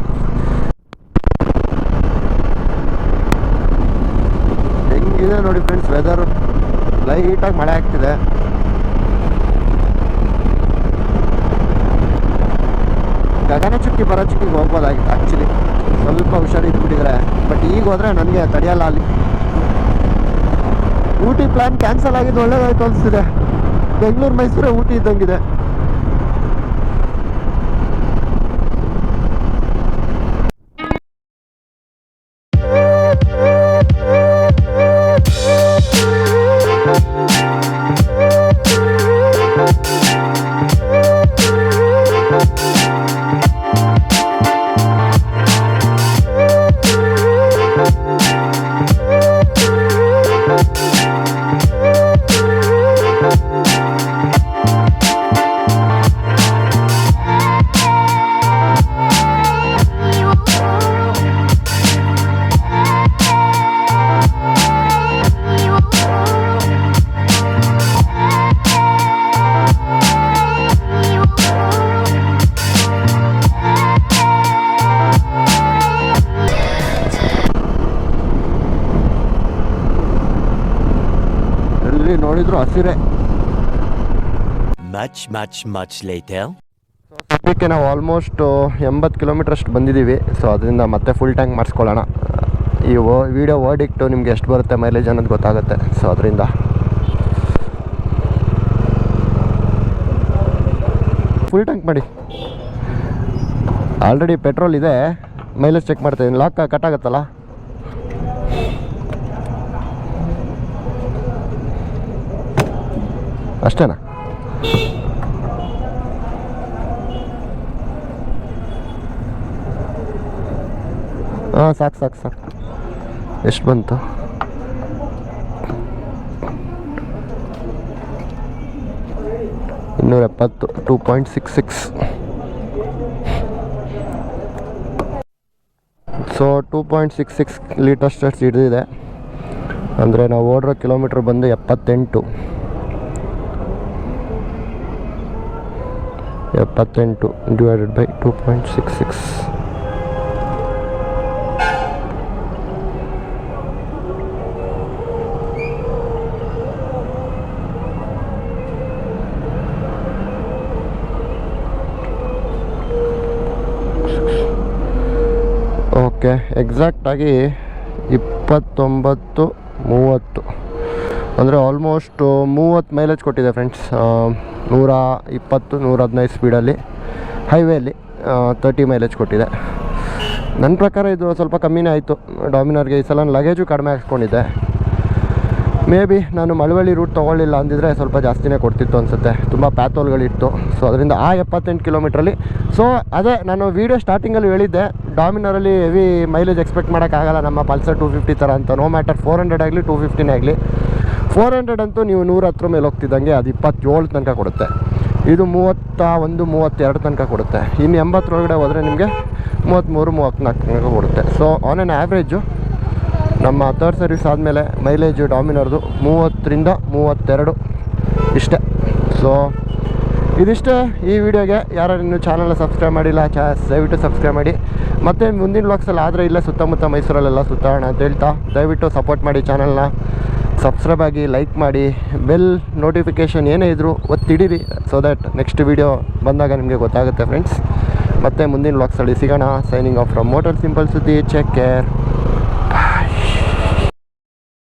ಹೆಂಗಿದೆ ನೋಡಿ ಫ್ರೆಂಡ್ಸ್ ವೆದರ್, ಲೈಟಾಗಿ ಮಳೆ ಆಗ್ತಿದೆ. ಗಗನ ಚುಕ್ಕಿ, ಬರೋ ಚುಕ್ಕಿಗೆ ಹೋಗ್ಬೋದಾಗಿತ್ತು ಆ್ಯಕ್ಚುಲಿ, ಸ್ವಲ್ಪ ಹುಷಾರಿದ್ಬಿಟ್ಟಿದ್ರೆ. ಬಟ್ ಈಗ ಹೋದರೆ ನನಗೆ ತಡೆಯಲ್ಲ. ಅಲ್ಲಿ ಊಟಿ ಪ್ಲ್ಯಾನ್ ಕ್ಯಾನ್ಸಲ್ ಆಗಿದ್ದು ಒಳ್ಳೇದಾಯ್ತು ಅನಿಸ್ತಿದೆ. ಬೆಂಗಳೂರು ಮೈಸೂರೇ ಊಟಿ ಇದ್ದಂಗಿದೆ. ನೋಡಿದ್ರು ಹಸಿರೇ. much later. ಸದ್ಯಕ್ಕೆ ನಾವು ಆಲ್ಮೋಸ್ಟ್ 80 ಕಿಲೋಮೀಟರ್ ಅಷ್ಟು ಬಂದಿದ್ದೀವಿ. ಸೊ ಅದರಿಂದ ಮತ್ತೆ ಫುಲ್ ಟ್ಯಾಂಕ್ ಮಾಡಿಸ್ಕೊಳ್ಳೋಣ. ಈ ವಿಡಿಯೋ ವರ್ಡಿಕ್ಟು ನಿಮ್ಗೆ ಎಷ್ಟು ಬರುತ್ತೆ ಮೈಲೇಜ್ ಅನ್ನೋದು ಗೊತ್ತಾಗುತ್ತೆ. ಸೊ ಅದರಿಂದ ಫುಲ್ ಟ್ಯಾಂಕ್ ಮಾಡಿ. ಆಲ್ರೆಡಿ ಪೆಟ್ರೋಲ್ ಇದೆ, ಮೈಲೇಜ್ ಚೆಕ್ ಮಾಡ್ತಾಯಿದ್ದೀನಿ. ಲಾಕ್ ಕಟ್ ಆಗುತ್ತಲ್ಲ, ಅಷ್ಟೇನಾ? ಹಾಂ ಸಾಕು. ಎಷ್ಟು ಬಂತು? $270, 2.66. ಸೊ 2.66 ಲೀಟರ್ಸ್ ಹಿಡಿದಿದೆ. ಅಂದರೆ ನಾವು ಓಡಿರೋ ಕಿಲೋಮೀಟ್ರ್ ಬಂದು 78 ಡಿವೈಡೆಡ್ ಬೈ 2.66. ಓಕೆ, ಎಕ್ಸಾಕ್ಟಾಗಿ 29:30 ಅಂದರೆ ಆಲ್ಮೋಸ್ಟ್ 30 ಮೈಲೇಜ್ ಕೊಟ್ಟಿದೆ ಫ್ರೆಂಡ್ಸ್. 120-115 ಸ್ಪೀಡಲ್ಲಿ ಹೈವೇಲಿ 30 ಮೈಲೇಜ್ ಕೊಟ್ಟಿದೆ. ನನ್ನ ಪ್ರಕಾರ ಇದು ಸ್ವಲ್ಪ ಕಮ್ಮಿನೇ ಆಯಿತು. ಡಾಮಿನರ್ಗೆ ಈ ಸಲ ಲಗೇಜು ಕಡಿಮೆ ಹಾಕ್ಸ್ಕೊಂಡಿದ್ದೆ. ಮೇ ಬಿ ನಾನು ಮಳವಳ್ಳಿ ರೂಟ್ ತೊಗೊಳ್ಳಿಲ್ಲ ಅಂದಿದ್ರೆ ಸ್ವಲ್ಪ ಜಾಸ್ತಿನೇ ಕೊಡ್ತಿತ್ತು ಅನಿಸುತ್ತೆ. ತುಂಬ ಪ್ಯಾಥೋಲ್ಗಳಿತ್ತು. ಸೊ ಅದರಿಂದ ಆ 78 ಕಿಲೋಮೀಟ್ರಲ್ಲಿ. ಸೊ ಅದೇ ನಾನು ವೀಡಿಯೋ ಸ್ಟಾರ್ಟಿಂಗಲ್ಲಿ ಹೇಳಿದ್ದೆ, ಡಾಮಿನರಲ್ಲಿ ಹೆವಿ ಮೈಲೇಜ್ ಎಕ್ಸ್ಪೆಕ್ಟ್ ಮಾಡೋಕ್ಕಾಗಲ್ಲ ನಮ್ಮ ಪಲ್ಸರ್ 250 ಥರ ಅಂತ. ನೋ ಮ್ಯಾಟರ್ 400 ಆಗಲಿ 250 ಆಗಲಿ, 400 ಅಂತೂ ನೀವು 110 ಮೇಲೆ ಹೋಗ್ತಿದ್ದಂಗೆ ಅದು 27 ತನಕ ಕೊಡುತ್ತೆ. ಇದು 31, 32 ತನಕ ಕೊಡುತ್ತೆ. ಇನ್ನು 80 ಹೋದರೆ ನಿಮಗೆ 33, 34 ತನಕ ಕೊಡುತ್ತೆ. ಸೊ ಆನ್ ಆನ್ ಆ್ಯಾವ್ರೇಜು ನಮ್ಮ ಥರ್ಡ್ ಸರ್ವಿಸ್ ಆದಮೇಲೆ ಮೈಲೇಜು ಡಾಮಿನರ್ದು 30ರಿಂದ 32 ಇಷ್ಟೇ. ಸೊ ಇದಿಷ್ಟೇ ಈ ವಿಡಿಯೋಗೆ. ಯಾರು ಇನ್ನೂ ಚಾನಲ್ನ ಸಬ್ಸ್ಕ್ರೈಬ್ ಮಾಡಿಲ್ಲ ದಯವಿಟ್ಟು ಸಬ್ಸ್ಕ್ರೈಬ್ ಮಾಡಿ. ಮತ್ತು ಮುಂದಿನ ವ್ಲಾಗ್ಸಲ್ಲಿ ಆದರೆ ಇಲ್ಲೇ ಸುತ್ತಮುತ್ತ ಮೈಸೂರಲ್ಲೆಲ್ಲ ಸುತ್ತಾಡೋಣ ಅಂತ ಹೇಳ್ತಾ ದಯವಿಟ್ಟು ಸಪೋರ್ಟ್ ಮಾಡಿ ಚಾನಲ್ನ. ಸಬ್ಸ್ಕ್ರೈಬ್ ಆಗಿ, ಲೈಕ್ ಮಾಡಿ, ಬೆಲ್ ನೋಟಿಫಿಕೇಷನ್ ಏನೇ ಇದ್ದರೂ ಒತ್ತಿಡಿರಿ. ಸೊ ದ್ಯಾಟ್ ನೆಕ್ಸ್ಟ್ ವಿಡಿಯೋ ಬಂದಾಗ ನಿಮಗೆ ಗೊತ್ತಾಗುತ್ತೆ ಫ್ರೆಂಡ್ಸ್. ಮತ್ತು ಮುಂದಿನ ವ್ಲಾಗ್ಸಲ್ಲಿ ಸಿಗೋಣ. Signing off from motor simple ಸುದ್ದಿ. Check care.